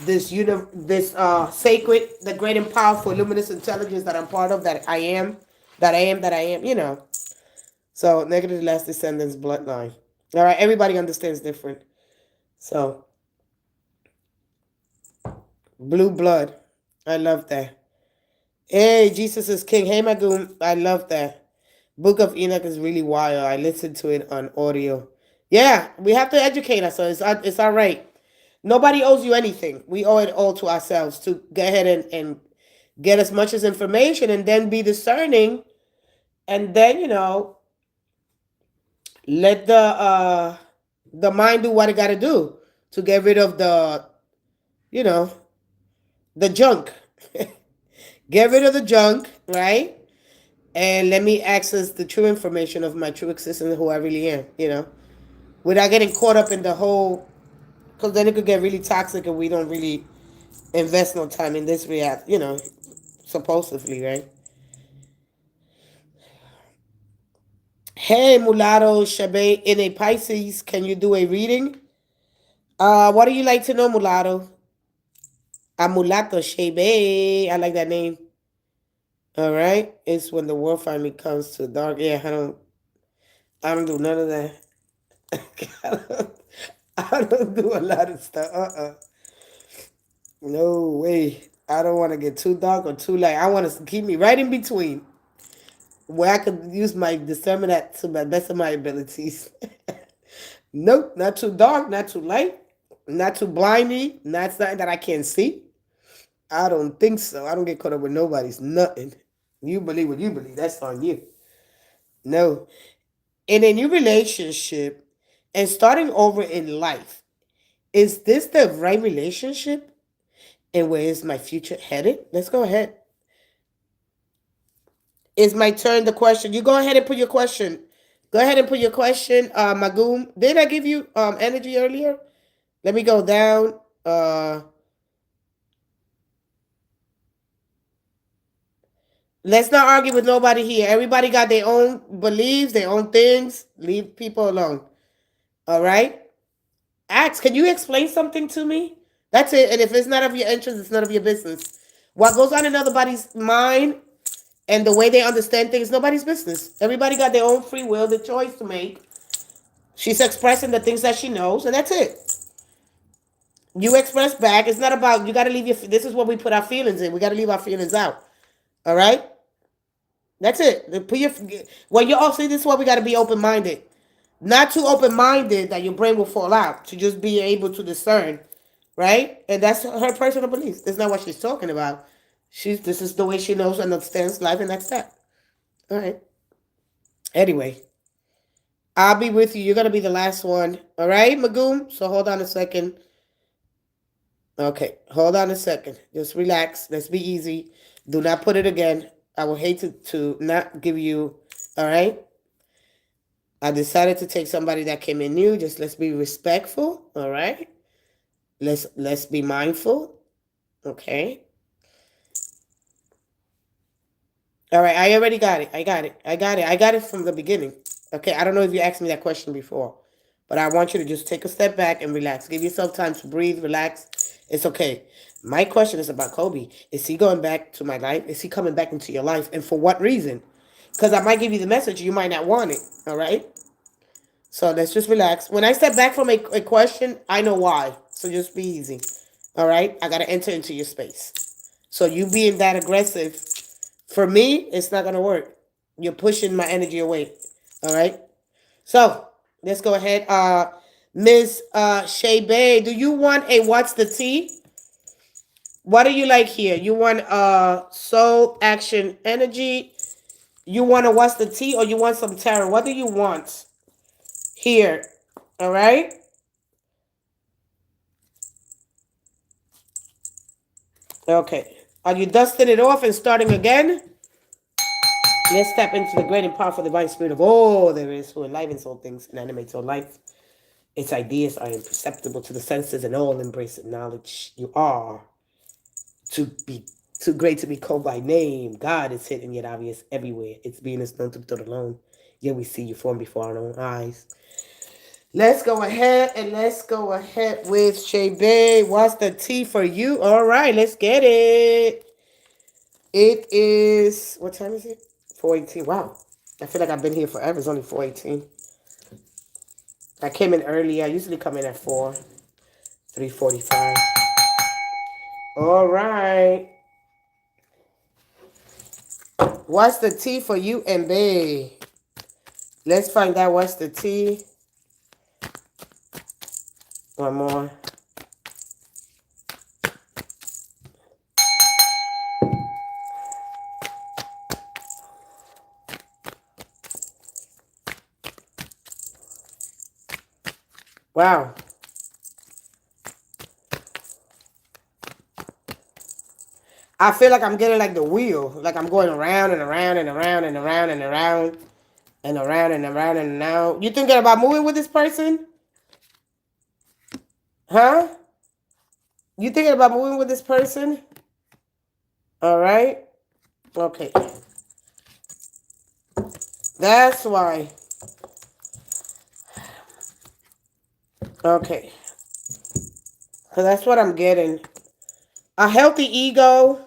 This sacred, the great and powerful luminous intelligence that I'm part of, that I am, that I am, that I am. So negative last descendants bloodline. All right, everybody understands different. So blue blood, I love that. Hey, Jesus is King. Hey, Magoon, I love that. Book of Enoch is really wild. I listened to it on audio. Yeah, we have to educate ourselves. It's all right. Nobody owes you anything. We owe it all to ourselves to go ahead and get as much as information, and then be discerning, and then let the mind do what it got to do to get rid of you know the junk. Get rid of the junk, right? and let me access the true information of my true existence, who I really am, without getting caught up in the whole, because then it could get really toxic and we don't really invest no time in this reality, supposedly, right? Hey, Mulatto Shabe, in a Pisces, can you do a reading? What do you like to know, Mulatto? Mulato Shabe. I like that name. All right. It's when the world finally comes to dark. Yeah, I don't do none of that. I don't do a lot of stuff. No way. I don't want to get too dark or too light. I want to keep me right in between, where I could use my discernment to my best of my abilities. Nope, not too dark, not too light, not too blindy, not something that I can't see. I don't think so. I don't get caught up with nobody's nothing. You believe what you believe. That's on you. No. In a new relationship and starting over in life, is this the right relationship? And where is my future headed? Let's go ahead. It's my turn. The question. You go ahead and put your question. Go ahead and put your question. Magoom. Did I give you energy earlier? Let me go down. Let's not argue with nobody here. Everybody got their own beliefs, their own things. Leave people alone. All right? Ask, can you explain something to me? That's it. And if it's not of your interest, it's none of your business. What goes on in anybody's mind and the way they understand things, nobody's business. Everybody got their own free will, the choice to make. She's expressing the things that she knows, and that's it. You express back. It's not about, you got to leave your, this is what we put our feelings in. We got to leave our feelings out. All right? That's it. Put your, well, you also, this is why we got to be open-minded. Not too open-minded that your brain will fall out. To just be able to discern, right? And that's her personal beliefs. That's not what she's talking about. This is the way she knows and understands life, and that's that. All right. Anyway, I'll be with you. You're gonna be the last one. All right, Magoom. So hold on a second. Okay, hold on a second. Just relax. Let's be easy. Do not put it again. I would hate to not give you. All right. I decided to take somebody that came in new. Just let's be respectful. All right. Let's be mindful. Okay. All right. I already got it. I got it from the beginning. Okay. I don't know if you asked me that question before, but I want you to just take a step back and relax. Give yourself time to breathe, relax. It's okay. My question is about Kobe. Is he going back to my life? Is he coming back into your life? And for what reason? Because I might give you the message. You might not want it. All right. So let's just relax. When I step back from a question, I know why. So just be easy. All right? I got to enter into your space. So you being that aggressive, for me, it's not going to work. You're pushing my energy away. All right? So let's go ahead. Miss Shay Bay, do you want a what's the tea? What do you like here? You want soul action energy? You want a what's the tea, or you want some tarot? What do you want here? All right? Okay. Are you dusting it off and starting again? Let's step into the great and powerful divine spirit of all there is, who enlivens all things and animates all life. Its ideas are imperceptible to the senses, and all embrace the knowledge. You are to be too great to be called by name. God is hidden yet obvious everywhere. Its being is known to be taught alone. Yet we see you form before our own eyes. Let's go ahead with Shay Bay. What's the tea for you? All right, let's get it. It is, what time is it? 4:18. Wow. I feel like I've been here forever. It's only 4:18. I came in early. I usually come in at 3:45. All right. What's the tea for you and Bay? Let's find out what's the tea. One more. Wow. I feel like I'm getting like the wheel, like I'm going around and around and around and around and around and around and around and around. You thinking about moving with this person? Huh? You thinking about moving with this person? All right. Okay. That's why. Okay. So that's what I'm getting. A healthy ego.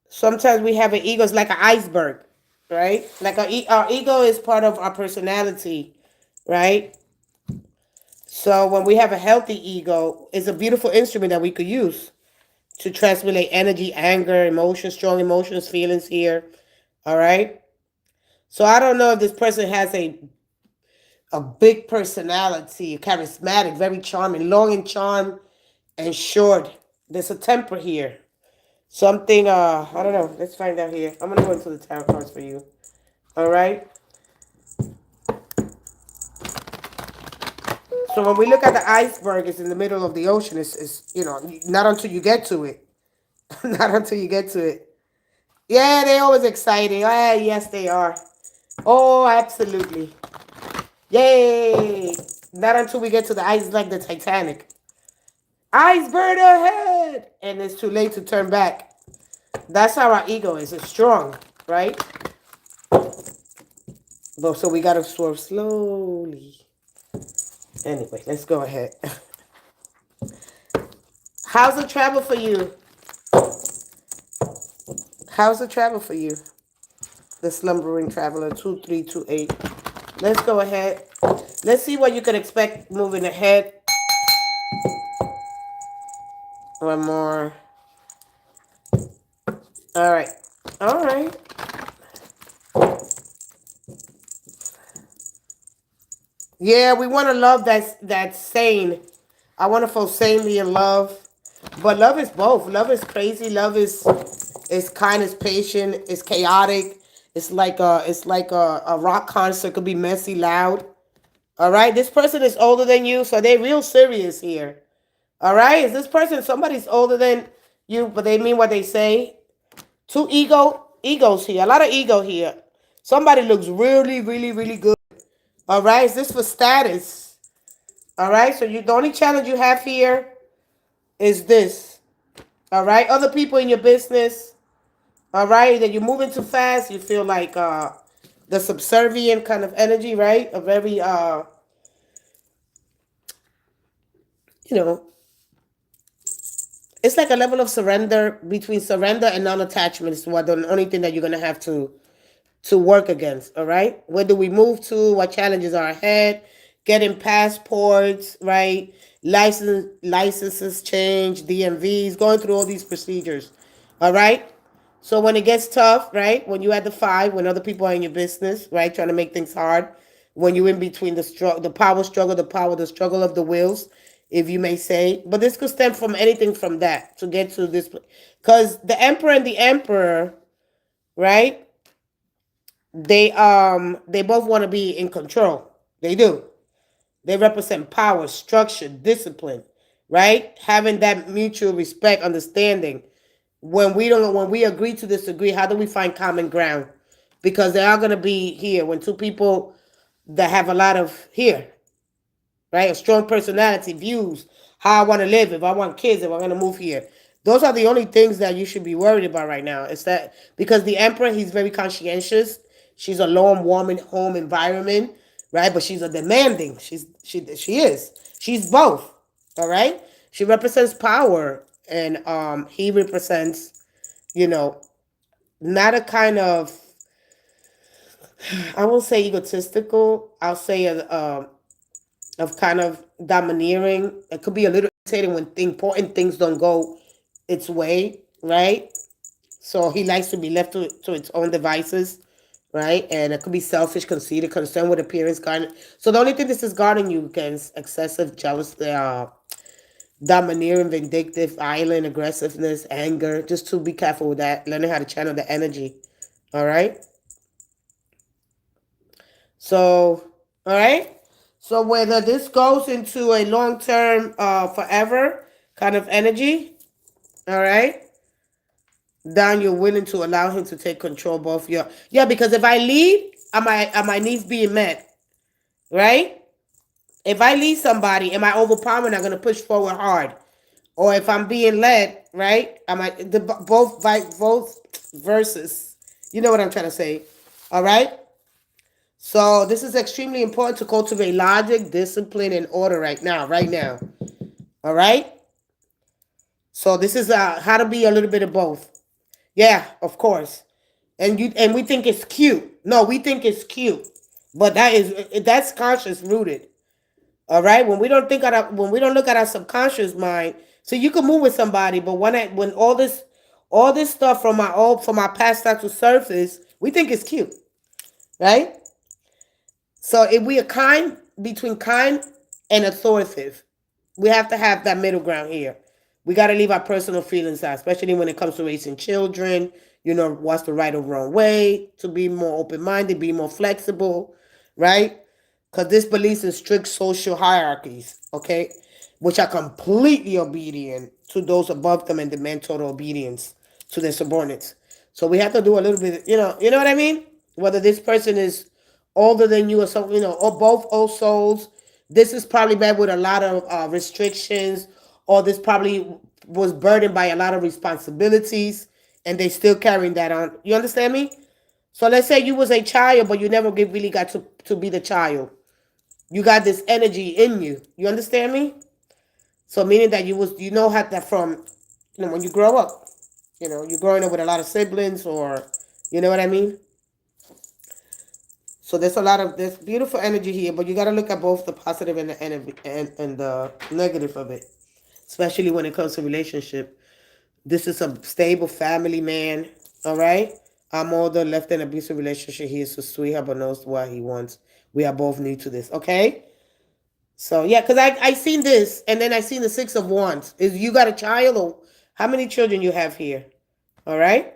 Sometimes we have an ego. It's like an iceberg, right? Like our ego is part of our personality, right? So when we have a healthy ego, it's a beautiful instrument that we could use to transmit energy, anger, emotions, strong emotions, feelings here. All right. So I don't know if this person has a big personality, charismatic, very charming, long and charm and short. There's a temper here. Something I don't know. Let's find out here. I'm gonna go into the tarot cards for you. All right. So when we look at the iceberg, it's in the middle of the ocean. It's not until you get to it. Not until you get to it. Yeah, they're always exciting. Ah, yes, they are. Oh, absolutely. Yay! Not until we get to the ice, like the Titanic. Iceberg ahead! And it's too late to turn back. That's how our ego is. It's strong, right? But so we gotta swerve slowly. Anyway, let's go ahead. How's the travel for you? How's the travel for you? The slumbering traveler, 2328. Let's go ahead. Let's see what you can expect moving ahead. One more. All right. All right. Yeah, we want to love that's sane. I want to feel sanely in love. But love is both. Love is crazy. Love is kind, it's patient, it's chaotic. It's like a rock concert, could be messy, loud. All right. This person is older than you, so they're real serious here. All right. Is this person somebody's older than you, but they mean what they say? Two egos here. A lot of ego here. Somebody looks really, really, really good. All right. Is this for status? All right. So the only challenge you have here is this. All right. Other people in your business. All right. That you're moving too fast. You feel like the subservient kind of energy, right? A very you know, it's like a level of surrender between surrender and non-attachment is what the only thing that you're gonna have to work against. All right. Where do we move to? What challenges are ahead? Getting passports, right? Licenses change, DMVs, going through all these procedures. All right. So when it gets tough, right? When you at the five, when other people are in your business, right, trying to make things hard, when you're in between the power struggle, the struggle of the wills, if you may say. But this could stem from anything from that to get to this, because the emperor and the emperor, right? They both want to be in control. They do. They represent power, structure, discipline, right? Having that mutual respect, understanding. When we agree to disagree, how do we find common ground? Because they are gonna be here when two people that have a lot of here, right? A strong personality, views, how I want to live, if I want kids, if I'm going to move here. Those are the only things that you should be worried about right now. It's that because the emperor, he's very conscientious. She's a low and warm home environment, right? But she's a demanding. She is. She's both. All right. She represents power, and he represents, you know, not a kind of, I won't say egotistical. I'll say of kind of domineering. It could be a little irritating when important things don't go its way, right? So he likes to be left to its own devices, right? And it could be selfish, conceited, concerned with appearance, guarding. So the only thing this is guarding you against excessive jealous, domineering, vindictive, violent, aggressiveness, anger. Just to be careful with that. Learning how to channel the energy. All right. So, all right. So whether this goes into a long term, forever kind of energy, all right. Down, you're willing to allow him to take control both your, yeah, because if I leave, are my needs being met? Right? If I leave somebody, am I overpowering? I'm gonna push forward hard. Or if I'm being led, right? Am I the both verses? You know what I'm trying to say. All right? So this is extremely important to cultivate logic, discipline, and order right now. Right now. All right? So this is how to be a little bit of both. Yeah, of course. And we think it's cute. No, we think it's cute, but that's conscious rooted. All right. When we don't look at our subconscious mind, so you can move with somebody, but when all this stuff from our past starts to surface, we think it's cute, right? So if we are kind between kind and authoritative, we have to have that middle ground here. We got to leave our personal feelings out, especially when it comes to raising children. You know, what's the right or wrong way to be more open minded, be more flexible, right? Because this believes in strict social hierarchies, okay, which are completely obedient to those above them and demand total obedience to their subordinates. So we have to do a little bit, you know what I mean? Whether this person is older than you or something, or both old souls. This is probably met with a lot of restrictions, or this probably was burdened by a lot of responsibilities, and they still carrying that on. You understand me? So let's say you was a child, but you never really got to be the child. You got this energy in you. You understand me? So meaning that you know how that from, when you grow up, you're growing up with a lot of siblings, or you know what I mean. So there's a lot of this beautiful energy here, but you got to look at both the positive and and the negative of it, especially when it comes to relationship. This is a stable family man. All right. I'm older, left in an abusive relationship. He is a sweetheart, but knows what he wants. We are both new to this. Okay. So yeah, because I seen this, and then I seen the Six of Wands. Is you got a child, or how many children you have here? All right.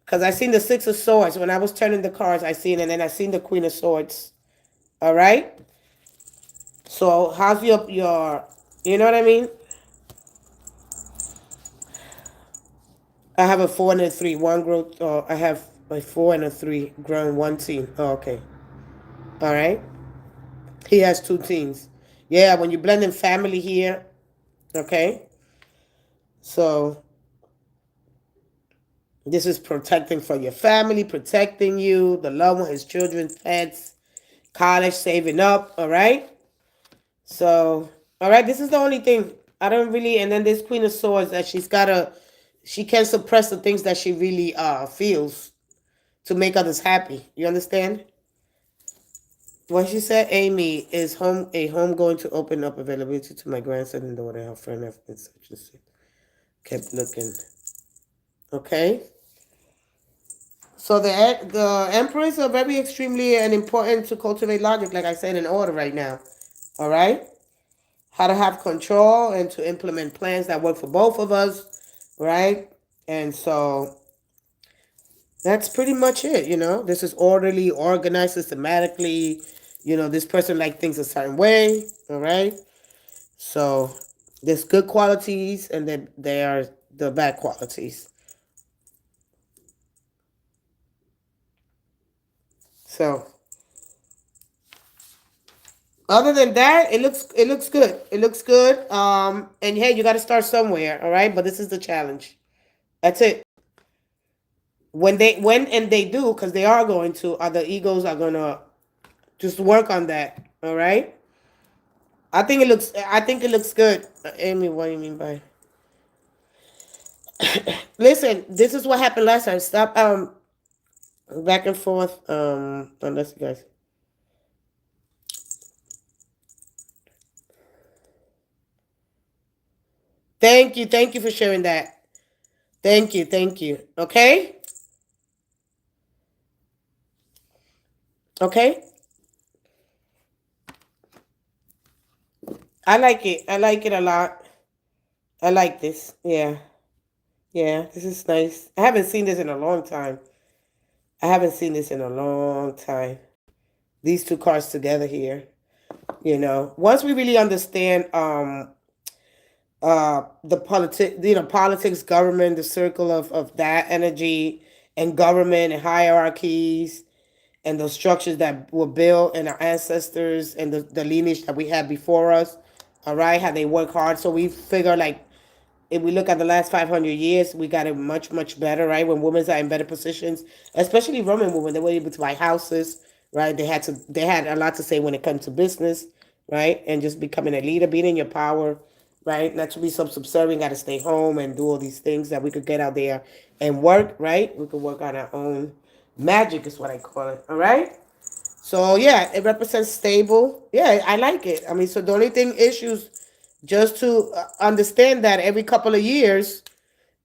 Because I seen the Six of Swords when I was turning the cards. I seen, and then I seen the Queen of Swords. All right. So how's your you know what I mean? I have a 4 and a 3. One growth. I have a 4 and a 3 growing one team. Oh, okay. All right. He has two teams. Yeah, when you blend in family here. Okay. So this is protecting for your family, protecting you, the loved one, his children, pets, college, saving up. All right. So, all right. This is the only thing I don't really. And then this Queen of Swords that she can't suppress the things that she really feels to make others happy. You understand? What she said, Amy, is a home going to open up availability to my grandson and daughter. Her friend have been such and such. Kept looking. Okay. So the emperors are very extremely and important to cultivate logic, like I said, in order right now. All right. How to have control and to implement plans that work for both of us, right? And so that's pretty much it. This is orderly, organized, systematically. This person like things a certain way. All right. So there's good qualities, and then there are the bad qualities. So other than that, it looks good. It looks good. And hey, you got to start somewhere. All right. But this is the challenge. That's it. When they do, because they are going to, other egos are gonna just work on that. All right. I think it looks good. Amy, what do you mean by? Listen, this is what happened last time. Stop back and forth. Unless you guys. Thank you for sharing that. Thank you. Okay, okay. I like it a lot. I like this. Yeah, yeah. This is nice. I haven't seen this in a long time. I haven't seen this in a long time. These two cards together here. Once we really understand politics, government, the circle of that energy, and government and hierarchies, and those structures that were built and our ancestors and the lineage that we had before us. All right, how they work hard. So we figure like if we look at the last 500 years, we got it much, much better, right? When women are in better positions, especially Roman women, they were able to buy houses, right? They had a lot to say when it comes to business, right? And just becoming a leader, being in your power, right? Not to be so subservient, got to stay home and do all these things that we could get out there and work, right? We could work on our own magic, is what I call it, all right? So yeah, it represents stable. Yeah, I like it. I mean, so the only thing issues just to understand that every couple of years,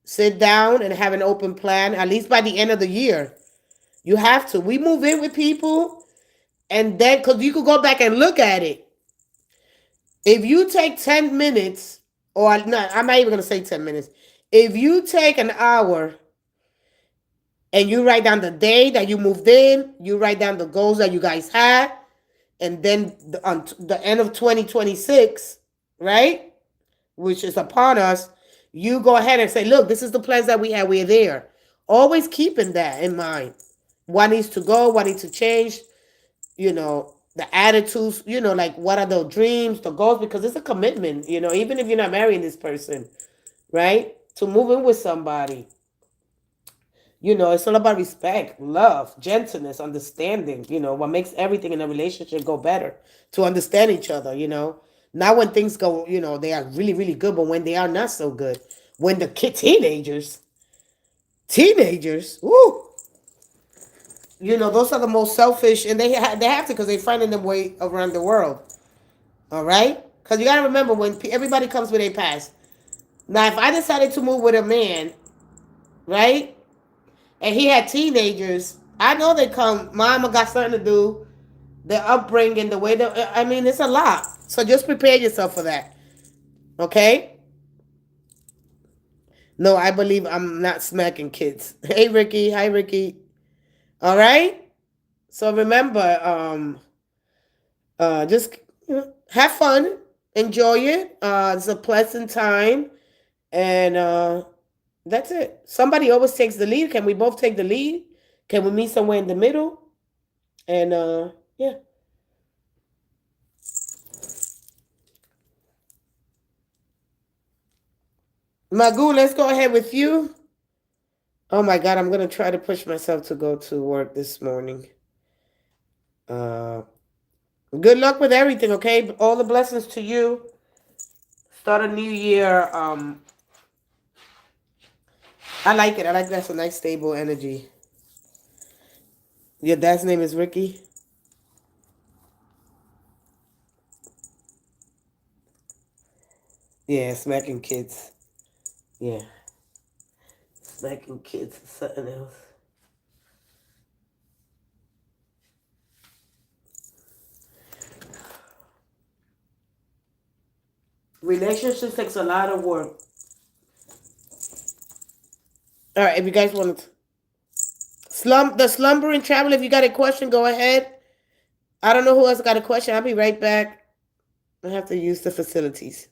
sit down and have an open plan. At least by the end of the year, you have to. We move in with people, and then because you could go back and look at it. If you take 10 minutes, or no, I'm not even gonna say 10 minutes. If you take an hour and you write down the day that you moved in, you write down the goals that you guys had, and then on the end of 2026, right, which is upon us, you go ahead and say, look, this is the plans that we had. We're there. Always keeping that in mind. What needs to go, what needs to change, the attitudes, like what are the dreams, the goals, because it's a commitment, even if you're not marrying this person, right? To move in with somebody. It's all about respect, love, gentleness, understanding, what makes everything in a relationship go better, to understand each other. Not when things go, they are really, really good, but when they are not so good. When the teenagers, woo, those are the most selfish, and they have to because they're finding their way around the world. All right? Because you got to remember when everybody comes with a past. Now, if I decided to move with a man, right? And he had teenagers, I know they come. Mama got something to do. The upbringing, the way that I mean, it's a lot. So just prepare yourself for that. Okay? No, I believe I'm not smacking kids. Hey, Ricky. Hi, Ricky. All right. So remember, just have fun, enjoy it. It's a pleasant time, and that's it. Somebody always takes the lead. Can we both take the lead? Can we meet somewhere in the middle? And yeah. Magoo, let's go ahead with you. Oh my God, I'm gonna try to push myself to go to work this morning. Uh, Good luck with everything, okay? All the blessings to you. Start a new year. I like it. I like that's a nice stable energy. Your dad's name is Ricky. Yeah, smacking kids. Yeah, smacking kids is something else. Relationships takes a lot of work. All right, if you guys want to the slumbering traveler, if you got a question, go ahead. I don't know who else got a question. I'll be right back. I have to use the facilities.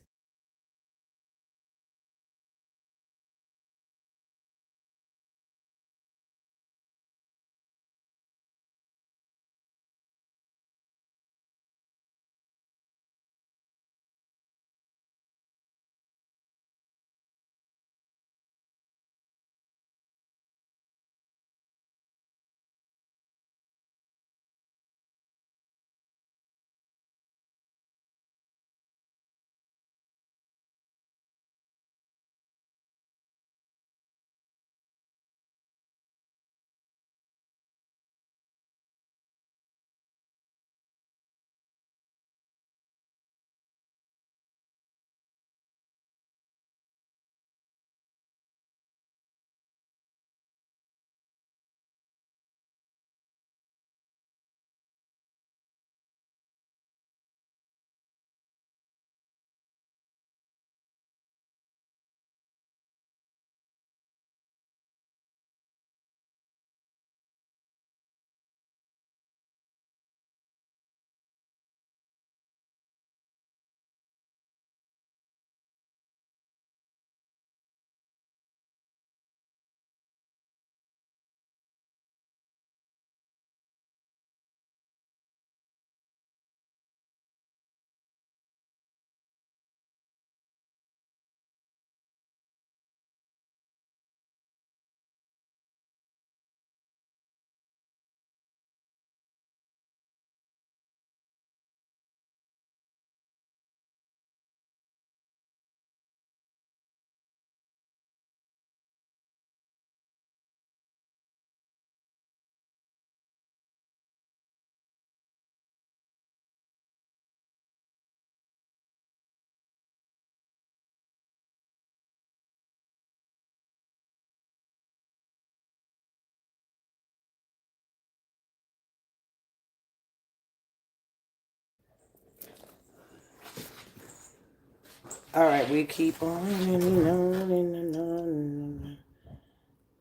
All right, we keep on.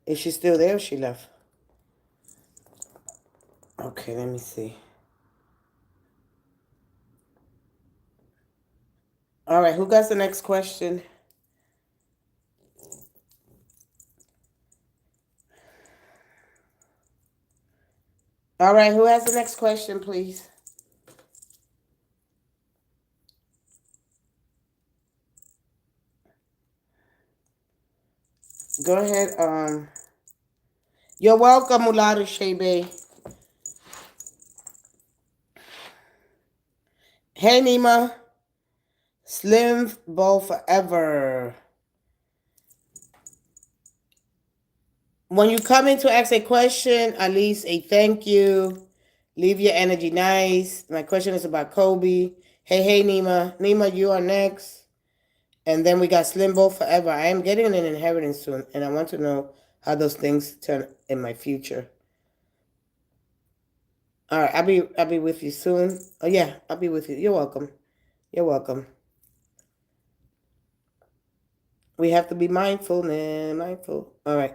Is she still there or she left? Okay, let me see. All right, who got the next question? All right, who has the next question, please? Go ahead. You're welcome, Mulatu Shebe. Hey, Nima. Slim Ball Forever. When you come in to ask a question, at least a thank you. Leave your energy nice. My question is about Kobe. Hey, Nima. Nima, you are next. And then we got Slim Ball Forever. I am getting an inheritance soon, and I want to know how those things turn in my future. All right, I'll be with you soon. Oh yeah, I'll be with you. You're welcome. You're welcome. We have to be mindful, man. Mindful. All right.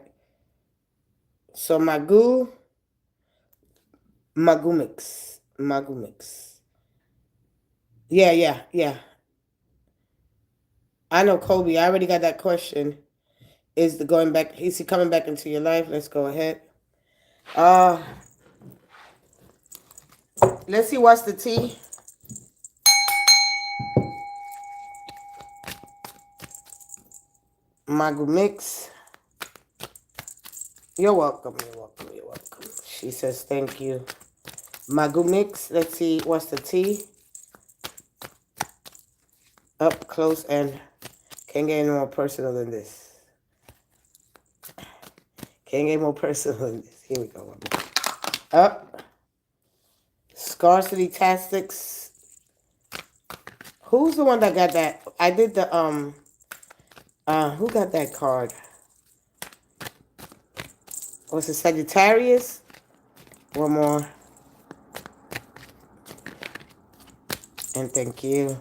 So Magumix. Yeah. I know Kobe. I already got that question. Is he coming back into your life? Let's go ahead. Let's see what's the tea. Magumix. You're welcome. She says thank you. Magumix. Let's see what's the tea. Up close and can't get any more personal than this. Can't get more personal than this. Here we go. Up. Scarcity Tactics. Who's the one that got that? I did the who got that card? Was it Sagittarius? One more. And thank you.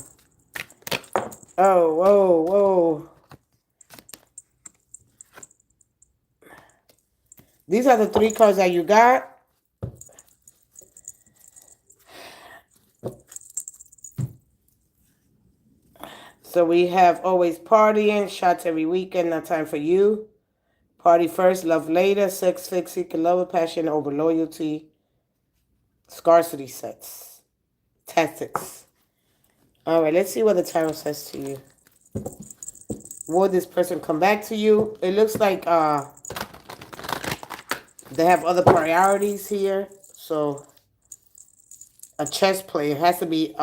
Oh, whoa. These are the 3 cards that you got. So we have always partying, shots every weekend, not time for you. Party first, love later, sex fix, seek love, passion over loyalty. Scarcity sets. Tactics. All right, let's see what the tarot says to you. Will this person come back to you? It looks like they have other priorities here. So a chess player has to be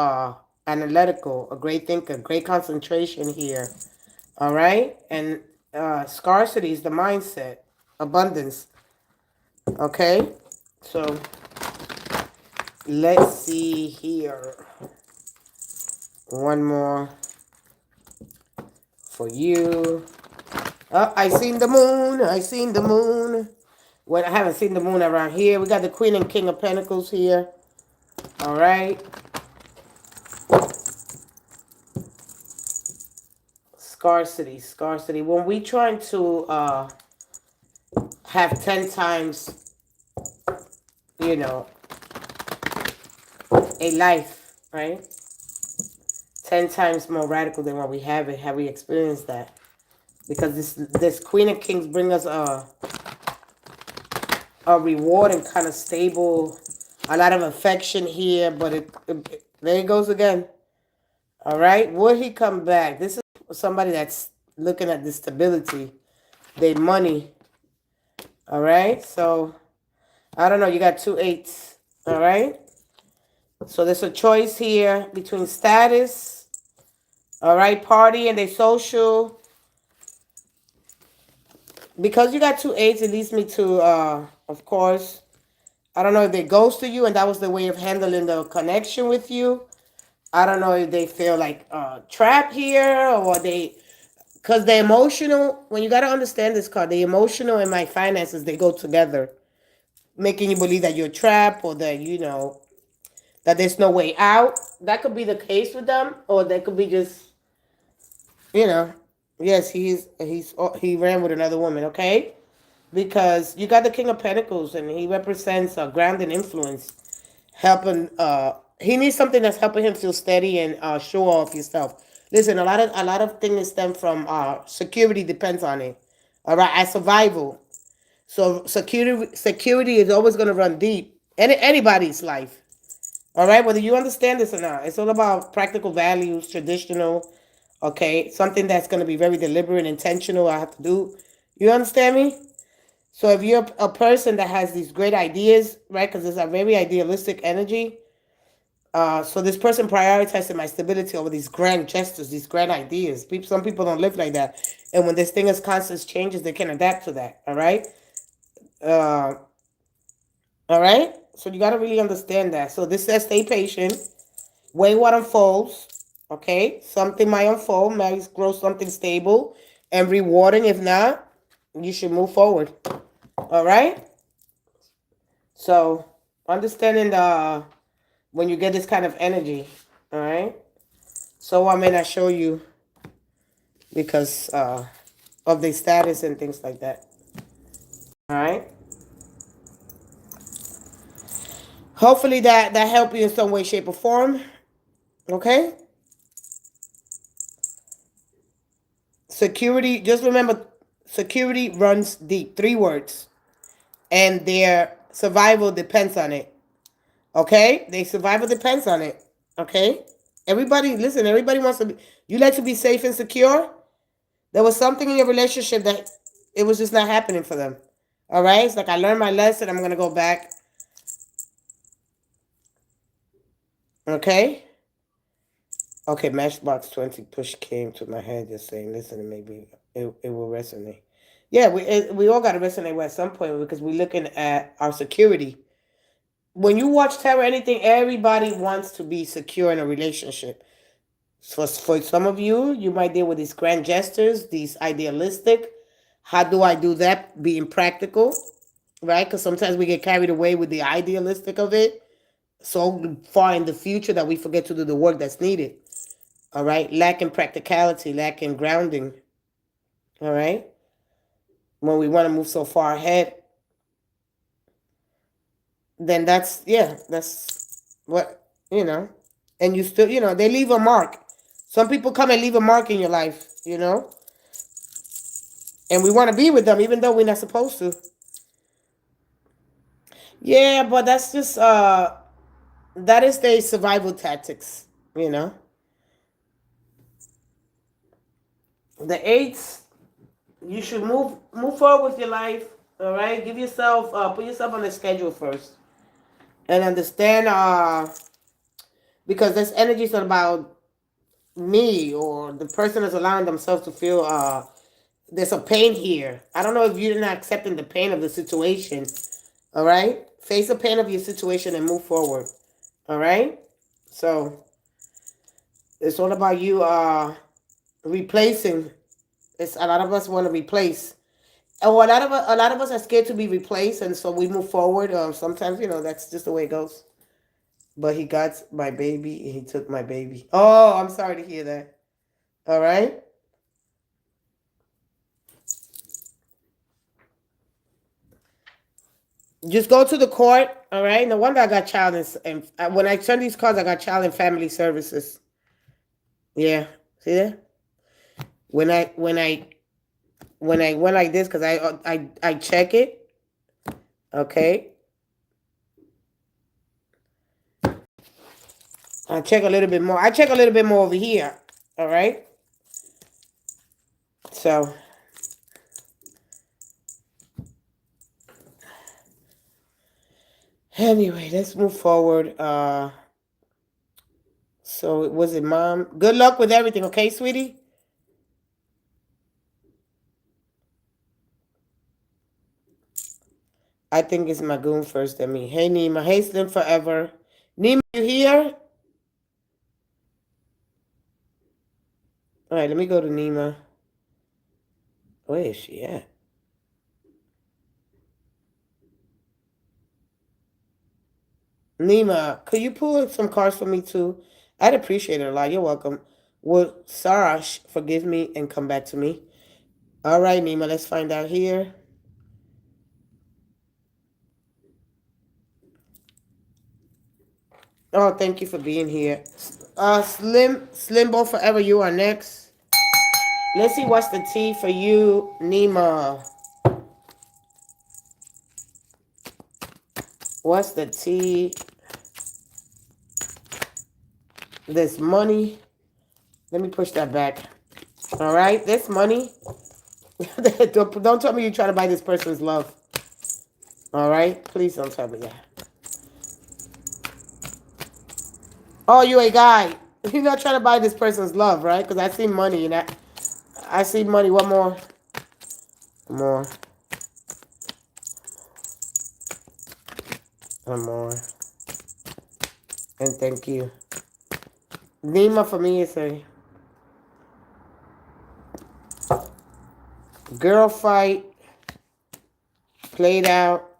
analytical, a great thinker, great concentration here. All right? And scarcity is the mindset. Abundance. Okay? So let's see here. One more for you. Oh, I seen the moon. Well, I haven't seen the moon around here. We got the Queen and King of Pentacles here. All right. Scarcity. When we trying to have 10 times, a life, right? 10 times more radical than what we have we experienced that? Because this Queen of Kings bring us a reward and kind of stable, a lot of affection here, but there it goes again. All right, will he come back? This is somebody that's looking at the stability, their money. All right, so I don't know. You got 2 8s. All right, so there's a choice here between status, all right, party and their social. Because you got 2 8s, it leads me to, of course, I don't know if they ghosted you and that was the way of handling the connection with you. I don't know if they feel like trapped here or because the emotional, when you got to understand this card, the emotional and my finances, they go together, making you believe that you're trapped or that, that there's no way out. That could be the case with them, or they could be just, you know, yes, he ran with another woman, okay? Because you got the King of Pentacles, and he represents a grounding influence, helping. He needs something that's helping him feel steady and show off yourself. Listen, a lot of things stem from security depends on it. All right, as survival. So security is always going to run deep. Anybody's life. All right, whether you understand this or not, it's all about practical values, traditional. Okay, something that's going to be very deliberate, intentional. I have to do. You understand me? So if you're a person that has these great ideas, right? Because it's a very idealistic energy. So this person prioritizes my stability over these grand gestures, these grand ideas. Some people don't live like that, and when this thing is constant changes, they can adapt to that. All right. Uh, all right. So you got to really understand that. So this says stay patient, wait what unfolds. Okay, something might unfold, might grow something stable and rewarding. If not, you should move forward. All right. So understanding the when you get this kind of energy, all right. So I may not show you because of the status and things like that. All right. Hopefully that helped you in some way, shape, or form. Okay. Security. Just remember, security runs deep. 3 words, and their survival depends on it. Okay. Their survival depends on it. Okay. Everybody, listen. Everybody wants to be. You like to be safe and secure. There was something in your relationship that it was just not happening for them. All right. It's like I learned my lesson. I'm gonna go back. Okay. Okay, Matchbox 20 push came to my head just saying, listen, and maybe it will resonate. Yeah, we all got to resonate with at some point because we're looking at our security. When you watch tarot, anything, everybody wants to be secure in a relationship. So for some of you, you might deal with these grand gestures, these idealistic. How do I do that? Being practical, right? Because sometimes we get carried away with the idealistic of it so far in the future that we forget to do the work that's needed. All right, lacking practicality, lacking grounding. All right, when we want to move so far ahead, then that's what and you still, they leave a mark. Some people come and leave a mark in your life, and we want to be with them even though we're not supposed to. Yeah, but that's just that is their survival tactics, you know. The eights, you should move forward with your life. All right, give yourself put yourself on a schedule first and understand because this energy is not about me or the person is allowing themselves to feel there's a pain here. I don't know if you're not accepting the pain of the situation. All right, face the pain of your situation and move forward. All right, so it's all about you replacing. It's a lot of us want to replace. And a lot of us are scared to be replaced, and so we move forward. Sometimes that's just the way it goes. But he got my baby and he took my baby. Oh, I'm sorry to hear that. All right. Just go to the court. All right. No wonder I got child and when I turn these cards, I got child and family services. Yeah. See that? When I went like this, because I check it. Okay. I check a little bit more. I check a little bit more over here. All right. So anyway, let's move forward. So was it mom? Good luck with everything, okay, sweetie? I think it's Magoon first than me. Hey Nima. Hey Slim Forever. Nima, you here? Alright, let me go to Nima. Where is she at? Nima, could you pull some cards for me too? I'd appreciate it a lot. You're welcome. Will Sarash forgive me and come back to me? All right, Nima, let's find out here. Oh, thank you for being here. Slimbo Forever, you are next. Let's see what's the tea for you, Nima. What's the tea? This money. Let me push that back. All right, this money. Don't tell me you're trying to buy this person's love. All right, please don't tell me that. Oh, you a guy. You're not trying to buy this person's love, right? Because I see money and I see money. One more. One more. One more. And thank you. Nima for me is a girl fight, played out,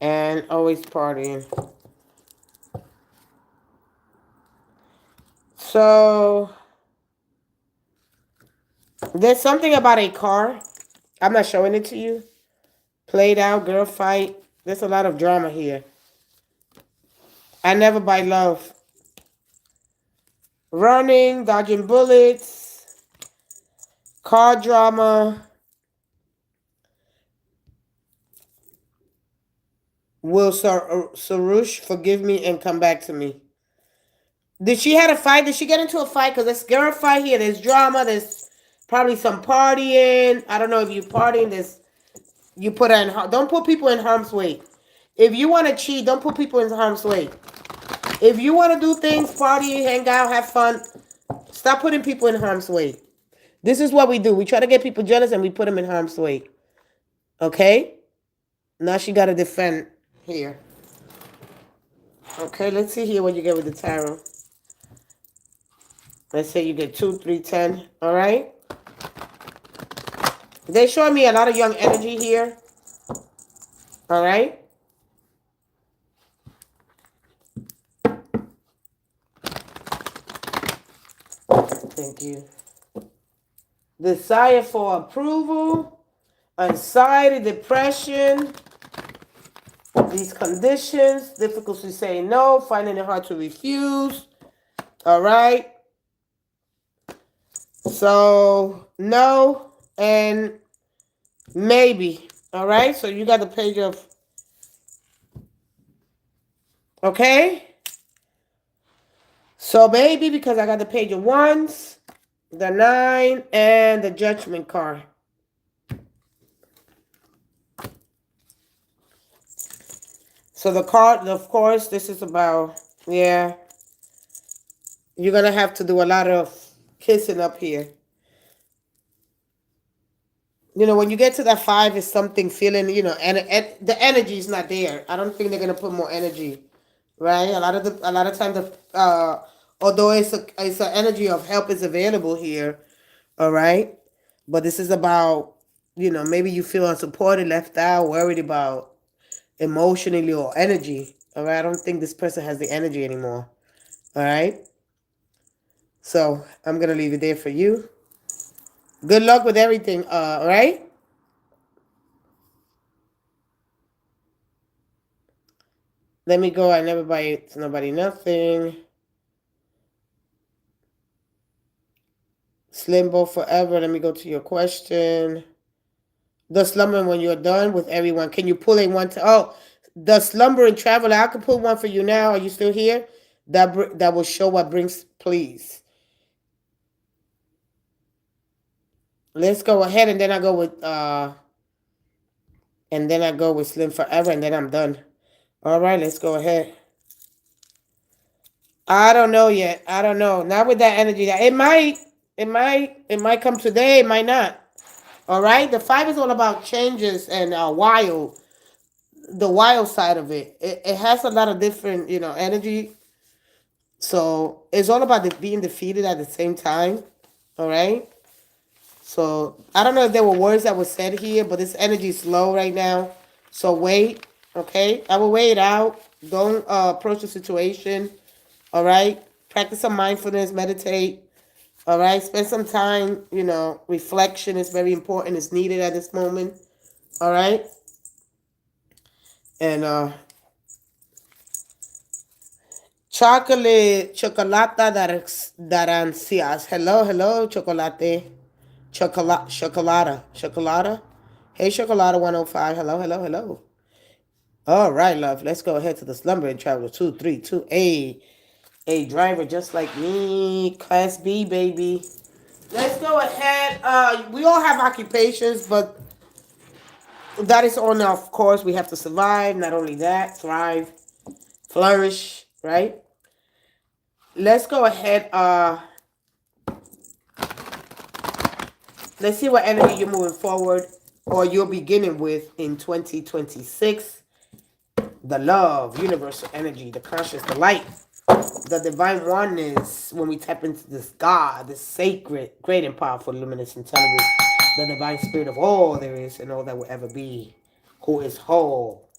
and always partying. So there's something about a car. I'm not showing it to you. Played out, girl fight. There's a lot of drama here. I never buy love. Running, dodging bullets, car drama. Will Sarush forgive me and come back to me? Did she have a fight? Did she get into a fight? Because there's girl fight here. There's drama. There's probably some partying. I don't know if you partying. You put her in. Don't put people in harm's way. If you want to cheat, don't put people in harm's way. If you want to do things, party, hang out, have fun, stop putting people in harm's way. This is what we do. We try to get people jealous and we put them in harm's way. Okay? Now she got to defend here. Okay, let's see here what you get with the tarot. Let's say you get 2, 3, 10. All right? They're showing me a lot of young energy here. All right? Thank you. Desire for approval, anxiety, depression, these conditions, difficulty saying no, finding it hard to refuse. All right? So, no and maybe. All right? So, you got the page of... Okay? So, maybe because I got the page of wands, the 9, and the judgment card. So, the card, of course, this is about... Yeah. You're going to have to do a lot of kissing up here. You know, when you get to that 5, it's something feeling, you know, and the energy is not there. I don't think they're gonna put more energy, right? A lot of times, although it's an energy of help is available here, all right. But this is about, you know, maybe you feel unsupported, left out, worried about emotionally or energy. All right, I don't think this person has the energy anymore. All right. So I'm gonna leave it there for you. Good luck with everything, all right? Let me go. I never buy it to nobody nothing. Slimbo forever. Let me go to your question. The slumber when you're done with everyone. Can you pull a one? Oh, the slumbering traveler. I can pull one for you now. Are you still here? That will show what brings please. Let's go ahead and then I go with Slim forever and then I'm done. All right, let's go ahead. I don't know yet. I don't know. Not with that energy. It might come today. It might not. All right. The 5 is all about changes and the wild side of it. It has a lot of different, you know, energy. So it's all about being defeated at the same time. All right. So I don't know if there were words that were said here, but this energy is low right now. So wait. Okay. I will wait it out. Don't approach the situation. All right. Practice some mindfulness, meditate. All right, spend some time. Reflection is very important. It's needed at this moment. All right, and chocolata darancias. Hello, chocolate. Chocolata. Hey, Chocolata 105. Hello. All right, love. Let's go ahead to the slumber and travel 232. A driver just like me. Class B, baby. Let's go ahead. We all have occupations, but that is on, of course, we have to survive. Not only that, thrive, flourish, right? Let's go ahead. Let's see what energy you're moving forward or you're beginning with in 2026. The love, universal energy, the conscious, the light, the divine oneness. When we tap into this God, this sacred, great and powerful luminous intelligence, the divine spirit of all there is and all that will ever be, who is whole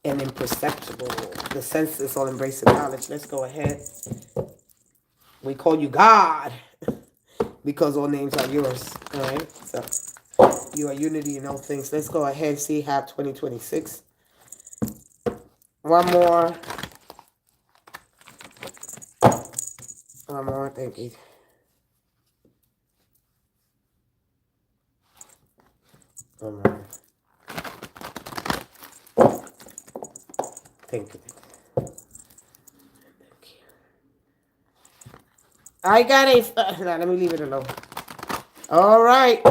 and imperceptible. The senses all embracing knowledge. Let's go ahead. We call you God because all names are yours. All right. So you are unity in all things. Let's go ahead. See have 2026. One more. Thank you. One more. Thank you. I got it. Nah, let me leave it alone. All right.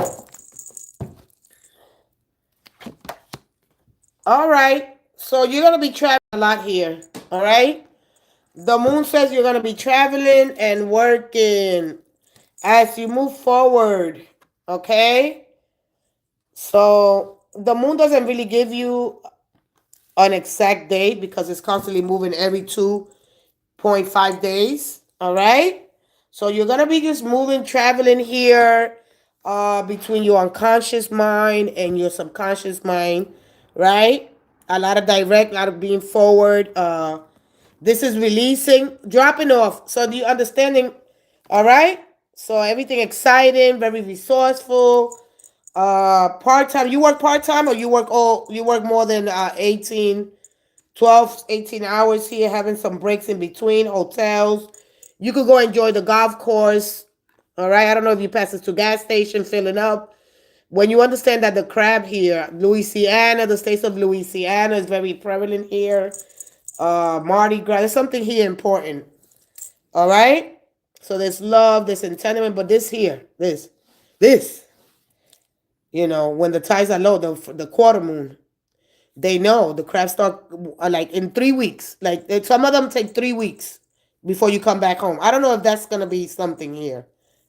So you're going to be traveling a lot here. All right. The moon says you're going to be traveling and working as you move forward. Okay. So the moon doesn't really give you an exact date because it's constantly moving every 2.5 days. All right. So you're going to be just moving, traveling here between your unconscious mind and your subconscious mind. Right. A lot of direct, a lot of being forward. This is releasing, dropping off. So do you understanding? All right. So everything exciting, very resourceful. Part-time. You work part-time or you work more than 18 hours here, having some breaks in between, hotels. You could go enjoy the golf course. All right. I don't know if you pass it to gas station, filling up. When you understand that the crab here, Louisiana, the states of Louisiana is very prevalent here. Mardi Gras, there's something here important. All right. So there's love, there's entanglement, but this here, this, when the tides are low, the quarter moon, they know the crabs start like in 3 weeks. Like some of them take 3 weeks before you come back home. I don't know if that's gonna be something here.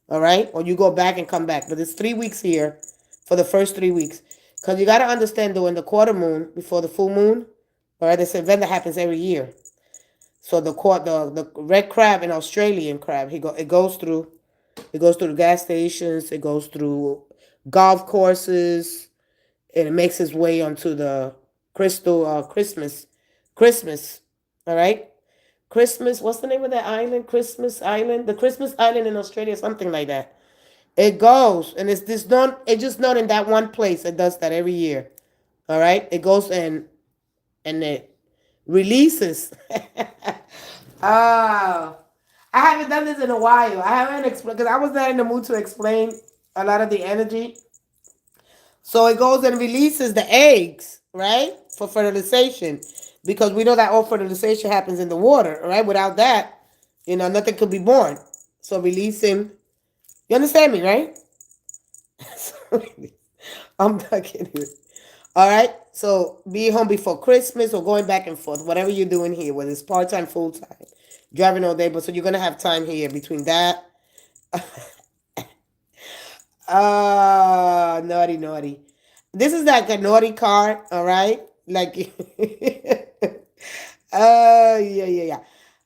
All right, or you go back and come back, but it's 3 weeks here for the first 3 weeks. Because you gotta understand though, in the quarter moon before the full moon, all right, this event that happens every year. So the red crab and Australian crab, it goes through the gas stations, it goes through golf courses, and it makes its way onto the Christmas. All right, Christmas. What's the name of that island? Christmas Island, the Christmas Island in Australia, something like that. It goes and it's just not in that one place. It does that every year. All right, it goes and it releases. Oh, I haven't done this in a while. I haven't explained because I was not in the mood to explain a lot of the energy. So it goes and releases the eggs, right, for fertilization, because we know that all fertilization happens in the water, right? Without that, nothing could be born. So releasing, you understand me, right? I'm not kidding. All right. So being home before Christmas or going back and forth, whatever you're doing here, whether it's part-time, full-time, driving all day, but so you're gonna have time here between that. Naughty. This is like a naughty card, all right? Like, yeah.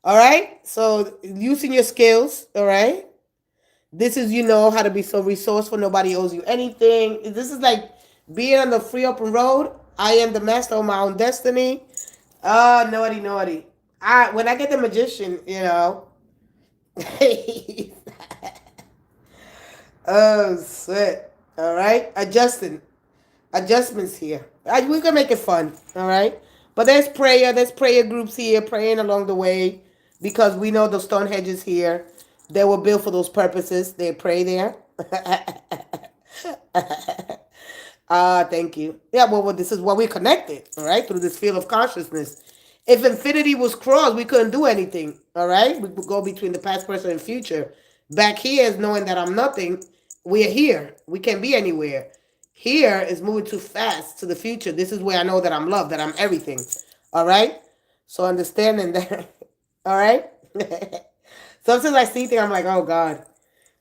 All right. So using your skills, all right. This is how to be so resourceful. Nobody owes you anything. This is like being on the free open road. I am the master of my own destiny. Naughty. When I get the magician, oh shit. All right, adjustments here. We can make it fun. All right, but there's prayer. There's prayer groups here, praying along the way, because we know the stone hedges here. They were built for those purposes. They pray there. Thank you. Yeah, well, this is what we're connected, all right, through this field of consciousness. If infinity was crossed, we couldn't do anything, all right? We could go between the past, present, and future. Back here is knowing that I'm nothing. We're here. We can't be anywhere. Here is moving too fast to the future. This is where I know that I'm loved, that I'm everything, all right? So understanding that, all right? Sometimes I see things, I'm like, oh, God,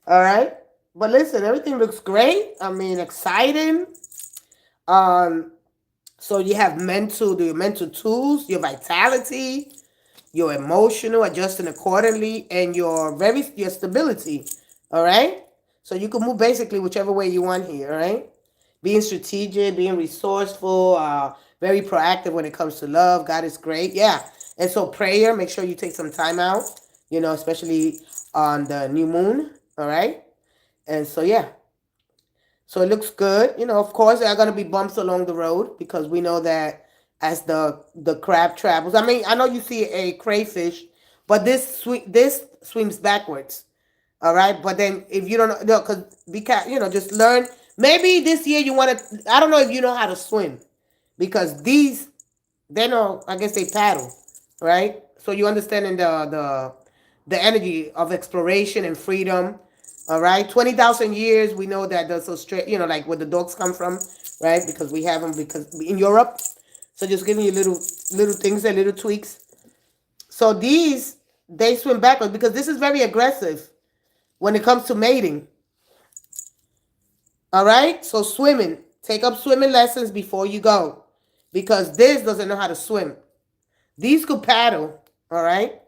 all right? But listen, everything looks great. I mean, exciting. Um, so you have your mental tools, your vitality, your emotional, adjusting accordingly, and your stability. All right. So you can move basically whichever way you want here. All right. Being strategic, being resourceful, very proactive when it comes to love. God is great. Yeah. And so prayer, make sure you take some time out. Especially on the new moon. All right. And so yeah. So it looks good. Of course, there are going to be bumps along the road because we know that as the crab travels. I mean, I know you see a crayfish, but this swims backwards. All right, but then if you don't know, because just learn. Maybe this year you want to. I don't know if you know how to swim, because they know. I guess they paddle, right? So you understanding the energy of exploration and freedom. All right, 20,000 years. We know that those straight. Like where the dogs come from, right? Because we have them because in Europe. So just giving you little things and little tweaks. So they swim backwards because this is very aggressive when it comes to mating. All right, so swimming. Take up swimming lessons before you go, because this doesn't know how to swim. These could paddle, all right?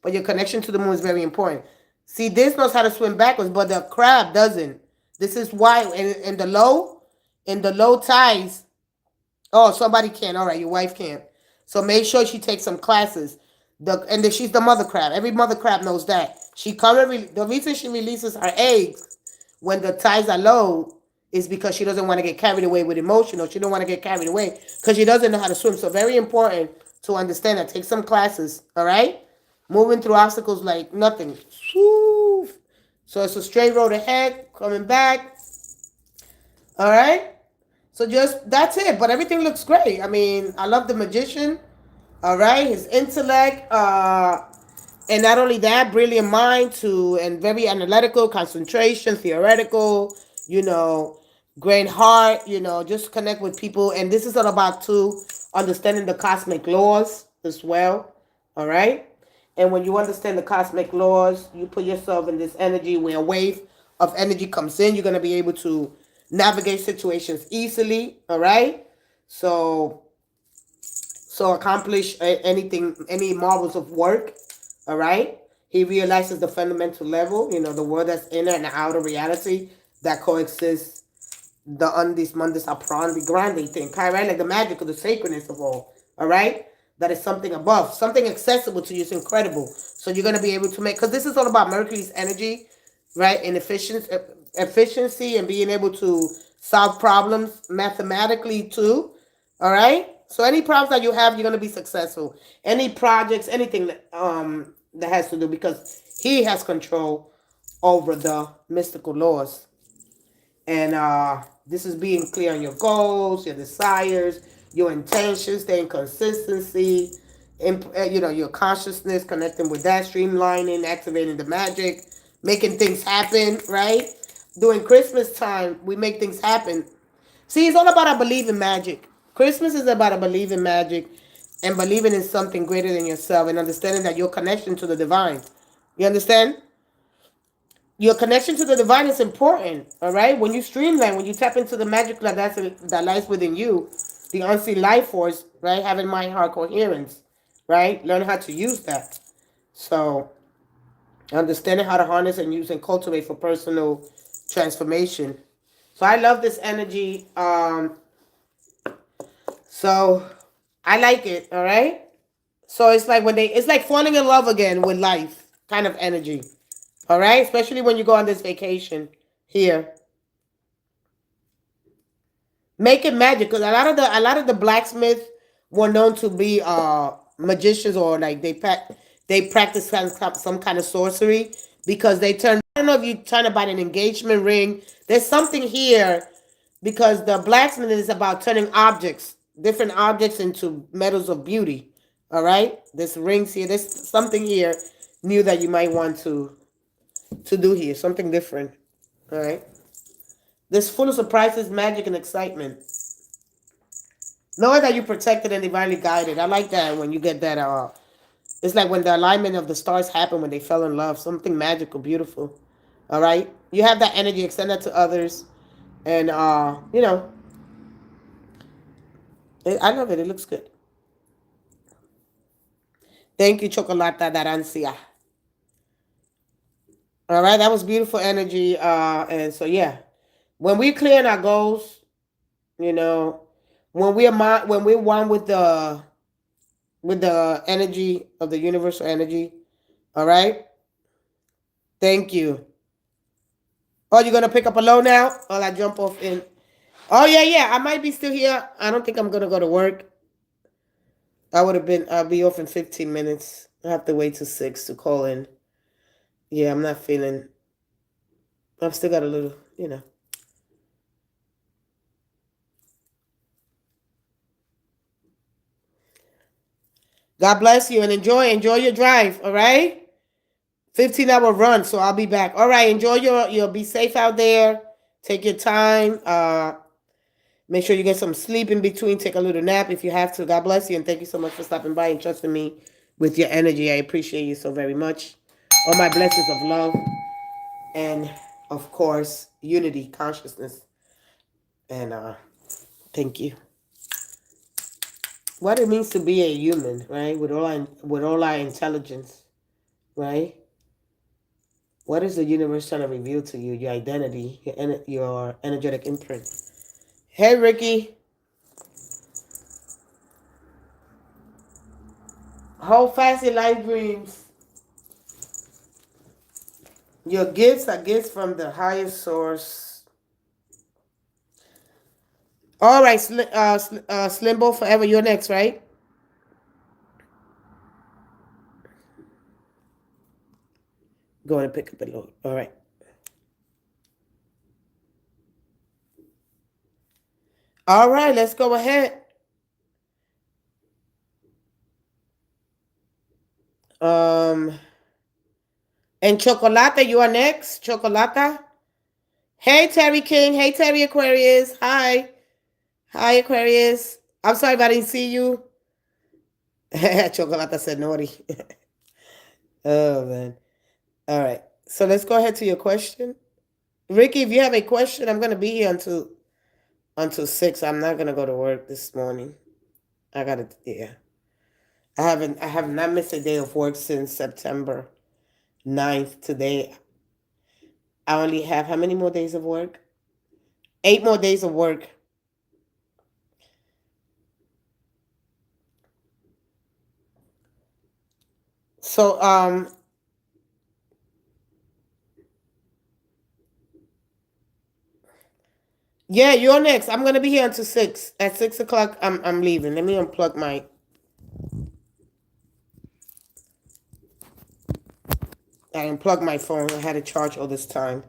But your connection to the moon is very important. See, this knows how to swim backwards, but the crab doesn't. This is why in the low tides. Oh, somebody can. All right, your wife can. So make sure she takes some classes. She's the mother crab. Every mother crab knows that. The reason she releases her eggs when the tides are low is because she doesn't want to get carried away with emotion, or she don't want to get carried away because she doesn't know how to swim. So very important to understand that. Take some classes, all right? Moving through obstacles like nothing. So it's a straight road ahead, coming back, all right? So that's it. But everything looks great. I mean, I love the magician, all right? His intellect, and not only that, brilliant mind too, and very analytical, concentration, theoretical, great heart, just connect with people. And this is all about too understanding the cosmic laws as well. All right. And when you understand the cosmic laws, you put yourself in this energy where a wave of energy comes in. You're going to be able to navigate situations easily. All right. So accomplish anything, any marvels of work. All right. He realizes the fundamental level, the world that's inner and outer reality that coexists. The undis mundis aprandi grande thing, right? Like the magic of the sacredness of all right? That is something above, something accessible to you. It's incredible. So you're going to be able to make, because this is all about Mercury's energy, right? And efficiency and being able to solve problems mathematically too, all right? So any problems that you have, you're going to be successful. Any projects, anything that has to do, because he has control over the mystical laws. And this is being clear on your goals, your desires, your intentions, staying consistency, your consciousness, connecting with that, streamlining, activating the magic, making things happen, right? During Christmas time, we make things happen. See, it's all about I believe in magic. Christmas is about I believe in magic and believing in something greater than yourself and understanding that your connection to the divine. You understand? Your connection to the divine is important, all right? When you streamline, when you tap into the magic that lies within you, the unseen life force, right? Having mind, heart coherence, right? Learn how to use that. So, understanding how to harness and use and cultivate for personal transformation. So, I love this energy. So, I like it, all right? So it's like it's like falling in love again with life kind of energy. All right, especially when you go on this vacation here. Make it magic, because a lot of the blacksmiths were known to be magicians, or like they practice some kind of sorcery, because they turn. I don't know if you're trying to buy an engagement ring. There's something here, because the blacksmith is about turning different objects into metals of beauty. All right, this rings here. There's something here new that you might want to do here. Something different. All right. This full of surprises, magic, and excitement. Knowing that you're protected and divinely guided. I like that when you get that. It's like when the alignment of the stars happened when they fell in love. Something magical, beautiful. All right. You have that energy. Extend that to others, and I love it. It looks good. Thank you, Chocolata Darancia. All right, that was beautiful energy. And so yeah, when we clear our goals, you know, when we're one with the energy of the universal energy. All right. Thank you. Oh, you're gonna pick up a low now? Or I jump off in? Oh yeah, yeah. I might be still here. I don't think I'm gonna go to work. I'll be off in 15 minutes. I have to wait till 6 to call in. Yeah, I'm not feeling. I've still got a little. God bless you, and enjoy your drive. All right. 15-hour run, so I'll be back. All right. Enjoy your. Be safe out there. Take your time. Make sure you get some sleep in between. Take a little nap if you have to. God bless you, and thank you so much for stopping by and trusting me with your energy. I appreciate you so very much. All my blessings of love and, of course, unity, consciousness, and thank you. What it means to be a human, right? With all our intelligence, right? What is the universe trying to reveal to you? Your identity, your energetic imprint. Hey, Ricky. Hold fast your life dreams. Your gifts are gifts from the highest source. All right, Slimbo Forever, you're next, right? Go and pick up the load. All right. All right, let's go ahead. Um, and Chocolata, you are next. Chocolata. Hey, Terry King. Hey, Terry Aquarius. Hi. Hi, Aquarius. I'm sorry if I didn't see you. Chocolata said naughty. Oh, man. All right. So let's go ahead to your question. Ricky, if you have a question, I'm going to be here until 6. I'm not going to go to work this morning. I got to, yeah. I have not missed a day of work since September 9th. Today, I only have how many more days of work? 8 more days of work. So, yeah, you're next. I'm gonna be here until 6. At 6 o'clock, I'm leaving. Let me unplug my. I unplugged my phone. I had it charged all this time.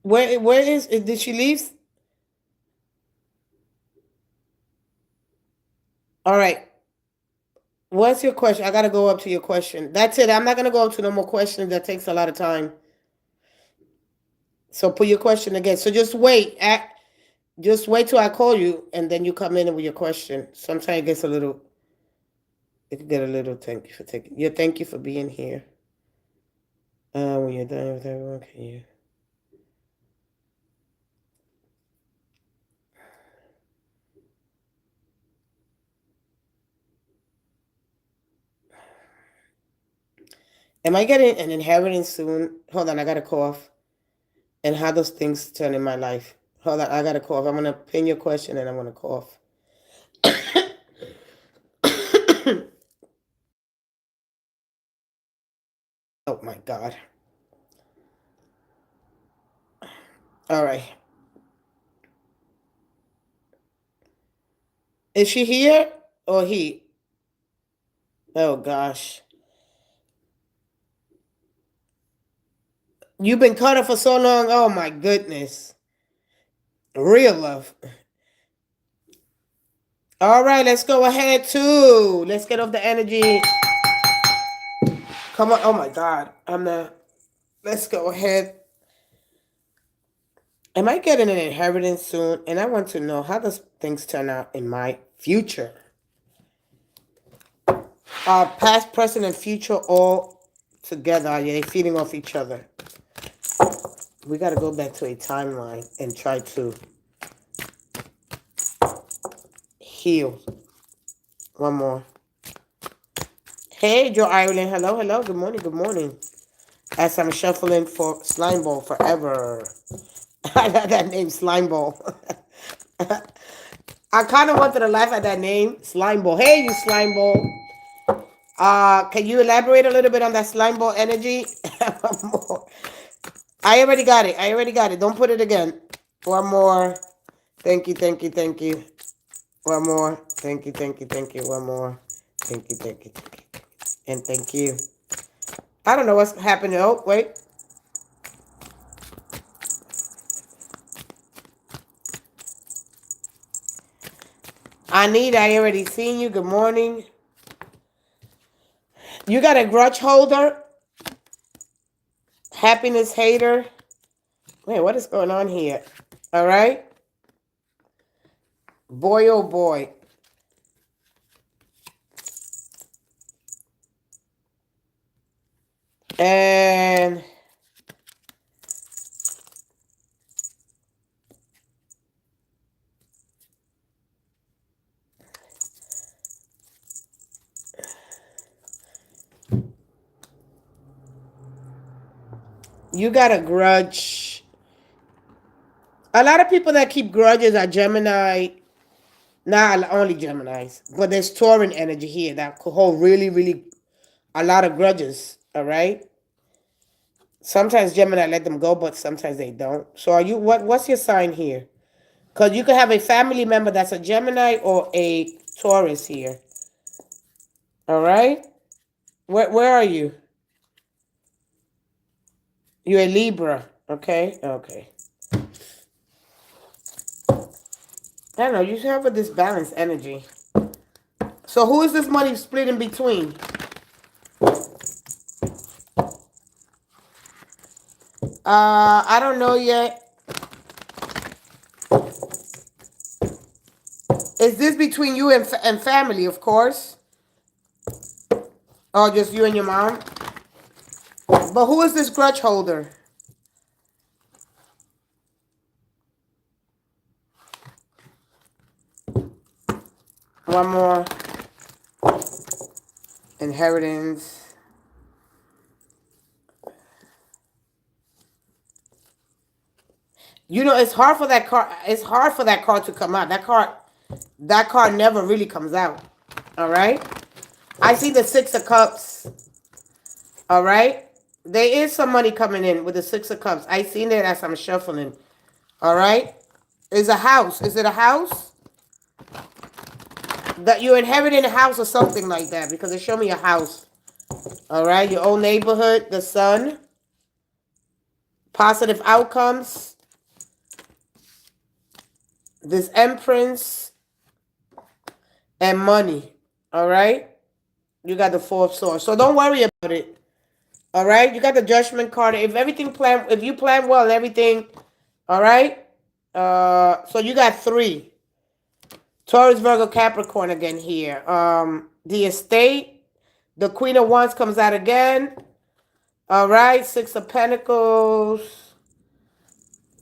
Where is it? Did she leave? All right. What's your question? I gotta go up to your question. That's it. I'm not gonna go up to no more questions. That takes a lot of time. So put your question again. So just wait. Just wait till I call you, and then you come in with your question. Sometimes it gets a little. It can get a little. Thank you for taking. Yeah, thank you for being here. When you're done with everyone, can you? Am I getting an inheritance soon? Hold on, I got a cough. And how those things turn in my life. Hold on, I got to cough. I'm going to pin your question and I'm going to cough. Oh my God. All right. Is she here or he? Oh gosh. You've been caught up for so long. Oh my goodness. Real love. All right, let's go ahead too. Let's get off the energy. Come on. Oh my God. Let's go ahead. Am I getting an inheritance soon? And I want to know, how does things turn out in my future? Past, present, and future all together. Are they feeding off each other? We got to go back to a timeline and try to heal. One more. Hey, Joe Ireland. Hello, hello. Good morning, good morning. As I'm shuffling for Slime Ball forever. I got that name, Slime Ball. I kind of wanted to laugh at that name, Slime Ball. Hey, you Slime Ball. Can you elaborate a little bit on that Slime Ball energy? I already got it. I already got it. Don't put it again. One more. Thank you, thank you, thank you. One more. Thank you, thank you, thank you. One more. Thank you, thank you, thank you. And thank you. I don't know what's happening. Oh, wait. Anita, I already seen you. Good morning. You got a grudge holder? Happiness hater? Wait, what is going on here? All right. Boy, oh boy. And you got a grudge. A lot of people that keep grudges are Gemini. Not only Geminis, but there's Tauran energy here that could hold really, really a lot of grudges. All right. Sometimes Gemini let them go, but sometimes they don't. So are you? What's your sign here? Because you could have a family member that's a Gemini or a Taurus here. All right. Where are you? You're a Libra. Okay. Okay. I don't know. You should have this balanced energy. So who is this money split in between? I don't know yet. Is this between you and family, of course? Or just you and your mom? But who is this grudge holder? One more. Inheritance. You know, it's hard for that card. It's hard for that card to come out. That card never really comes out. All right. I see the Six of Cups. All right. There is some money coming in with the Six of Cups. I seen it as I'm shuffling. All right. Is a house. Is it a house? That you're inheriting a house or something like that, because they show me a house. All right. Your own neighborhood. The sun. Positive outcomes. This Empress. And money. All right. You got the Four of Swords. So don't worry about it. All right. You got the Judgment card. If you plan well and everything. All right. So you got 3. Taurus, Virgo, Capricorn again here. The estate. The Queen of Wands comes out again. All right. 6 of Pentacles.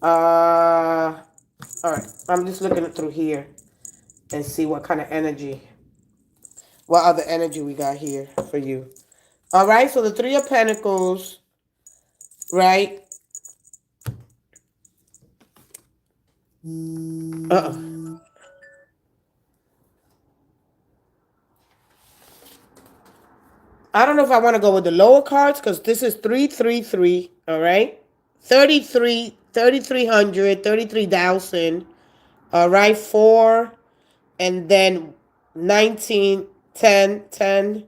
All right. I'm just looking through here and see what kind of energy. What other energy we got here for you. All right. So the 3 of Pentacles. Right. I don't know if I want to go with the lower cards because this is 333. All right, 33, 3,300, 33,000. All right, 4, and then 19, 10, 10,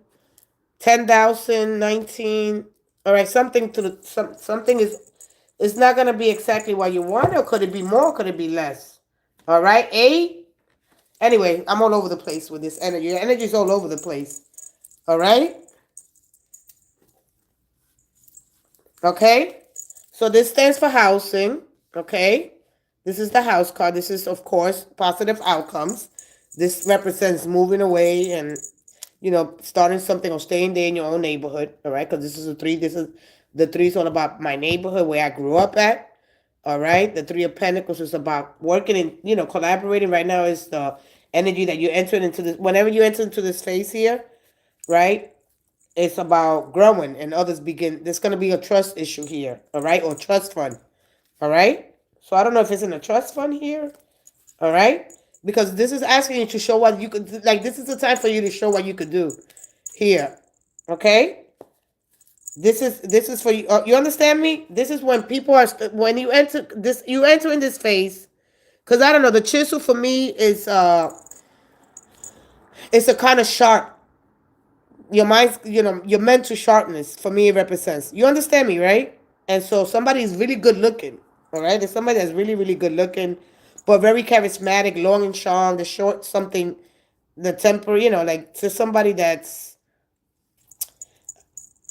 10,000, 19. All right, something to the something is. It's not gonna be exactly what you want, or could it be more? Could it be less? All right, 8. Anyway, I'm all over the place with this energy. The energy is all over the place. All right. Okay. So this stands for housing. Okay. This is the house card. This is, of course, positive outcomes. This represents moving away and, starting something or staying there in your own neighborhood. All right. Because this is a 3. This is the 3 is all about my neighborhood where I grew up at. All right. The 3 of Pentacles is about working and, collaborating. Right now is the energy that you enter into this. Whenever you enter into this phase here, right? It's about growing and others begin. There's going to be a trust issue here, all right? Or trust fund, all right? So I don't know if it's in a trust fund here, all right? Because this is asking you to show what you could do. Like, this is the time for you to show what you could do here, okay? This is for you. You understand me? This is when people are, when you enter this, you enter in this phase. Because I don't know, the chisel for me is, it's a kind of sharp. Your mind, your mental sharpness for me it represents. You understand me, right? And so somebody is really good looking, all right? There's somebody that's really, really good looking, but very charismatic, long and strong. The short something, the temper, like to somebody that's,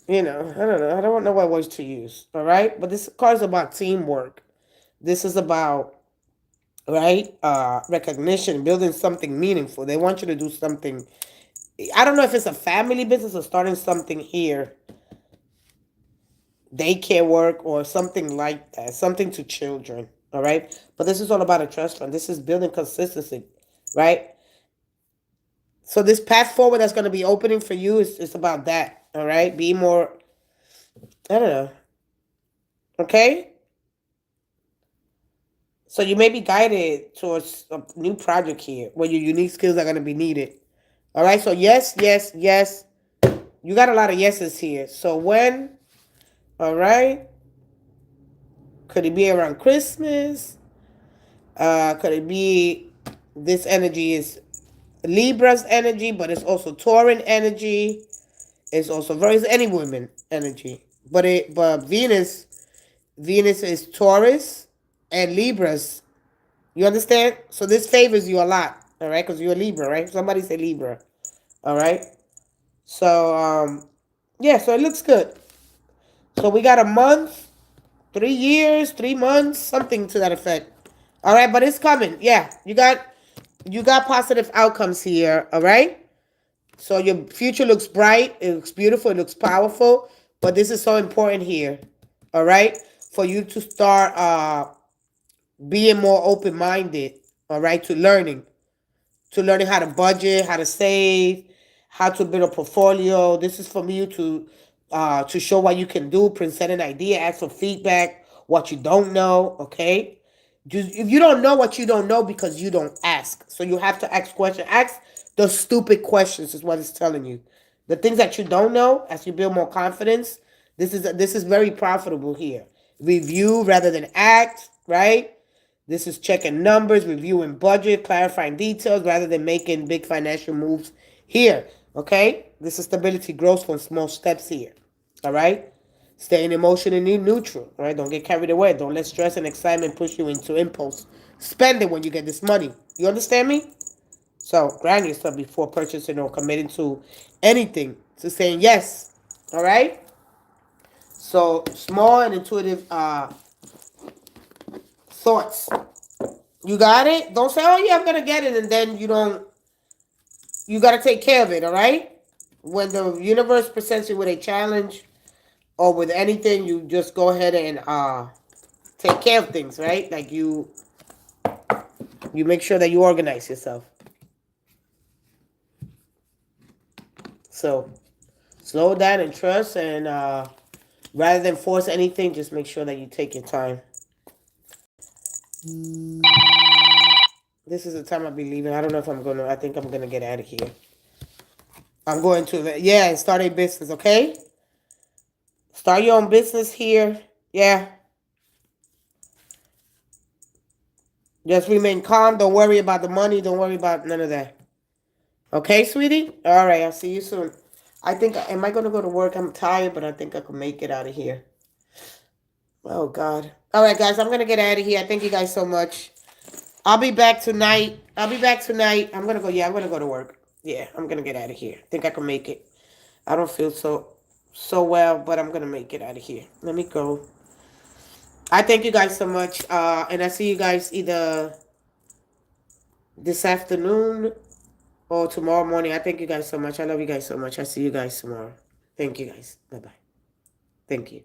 I don't know. I don't know what words to use, all right? But this card is about teamwork. This is about, right, recognition, building something meaningful. They want you to do something. I don't know if it's a family business or starting something here, daycare work or something like that, something to children, all right? But this is all about a trust fund. This is building consistency, right? So this path forward that's going to be opening for you is about that, all right? Be more, I don't know, okay? So you may be guided towards a new project here where your unique skills are going to be needed, all right? So yes, yes, yes. You got a lot of yeses here. So when, all right? Could it be around Christmas? Could it be this energy is Libra's energy, but it's also Tauran energy. It's also very any woman energy. But Venus is Taurus and Libras. You understand? So this favors you a lot, all right? Because you're a Libra, right? Somebody say Libra, all right? So yeah, so it looks good. So we got a month, 3 years, 3 months, something to that effect. All right, but it's coming. Yeah, you got positive outcomes here. All right. So your future looks bright. It looks beautiful. It looks powerful. But this is so important here. All right, for you to start being more open minded. All right, to learning how to budget, how to save, how to build a portfolio. This is for you to show what you can do, present an idea, ask for feedback, what you don't know, okay? Just, if you don't know what you don't know because you don't ask. So you have to ask questions. Ask the stupid questions is what it's telling you. The things that you don't know, as you build more confidence, this is very profitable here. Review rather than act, right? This is checking numbers, reviewing budget, clarifying details rather than making big financial moves here. Okay? This is stability growth from small steps here. All right? Staying emotionally neutral. All right? Don't get carried away. Don't let stress and excitement push you into impulse. Spend it when you get this money. You understand me? So ground yourself before purchasing or committing to anything. To saying yes. All right? So small and intuitive thoughts. You got it? Don't say, oh yeah, I'm gonna get it, and then you don't. You gotta take care of it, all right? When the universe presents you with a challenge or with anything, you just go ahead and take care of things, right? Like you make sure that you organize yourself. So slow down and trust, and rather than force anything, just make sure that you take your time. This is the time I'll be leaving. I don't know if I'm gonna. I think I'm gonna get out of here. I'm going to, yeah, and start a business, okay? Start your own business here. Yeah. Just remain calm. Don't worry about the money. Don't worry about none of that. Okay, sweetie? All right, I'll see you soon. I think, am I going to go to work? I'm tired, but I think I can make it out of here. Oh, God. All right, guys, I'm going to get out of here. Thank you guys so much. I'll be back tonight. I'm going to go, yeah, I'm going to go to work. Yeah, I'm going to get out of here. I think I can make it. I don't feel so well, but I'm going to make it out of here. Let me go. I thank you guys so much. And I see you guys either this afternoon or tomorrow morning. I thank you guys so much. I love you guys so much. I see you guys tomorrow. Thank you guys. Bye-bye. Thank you.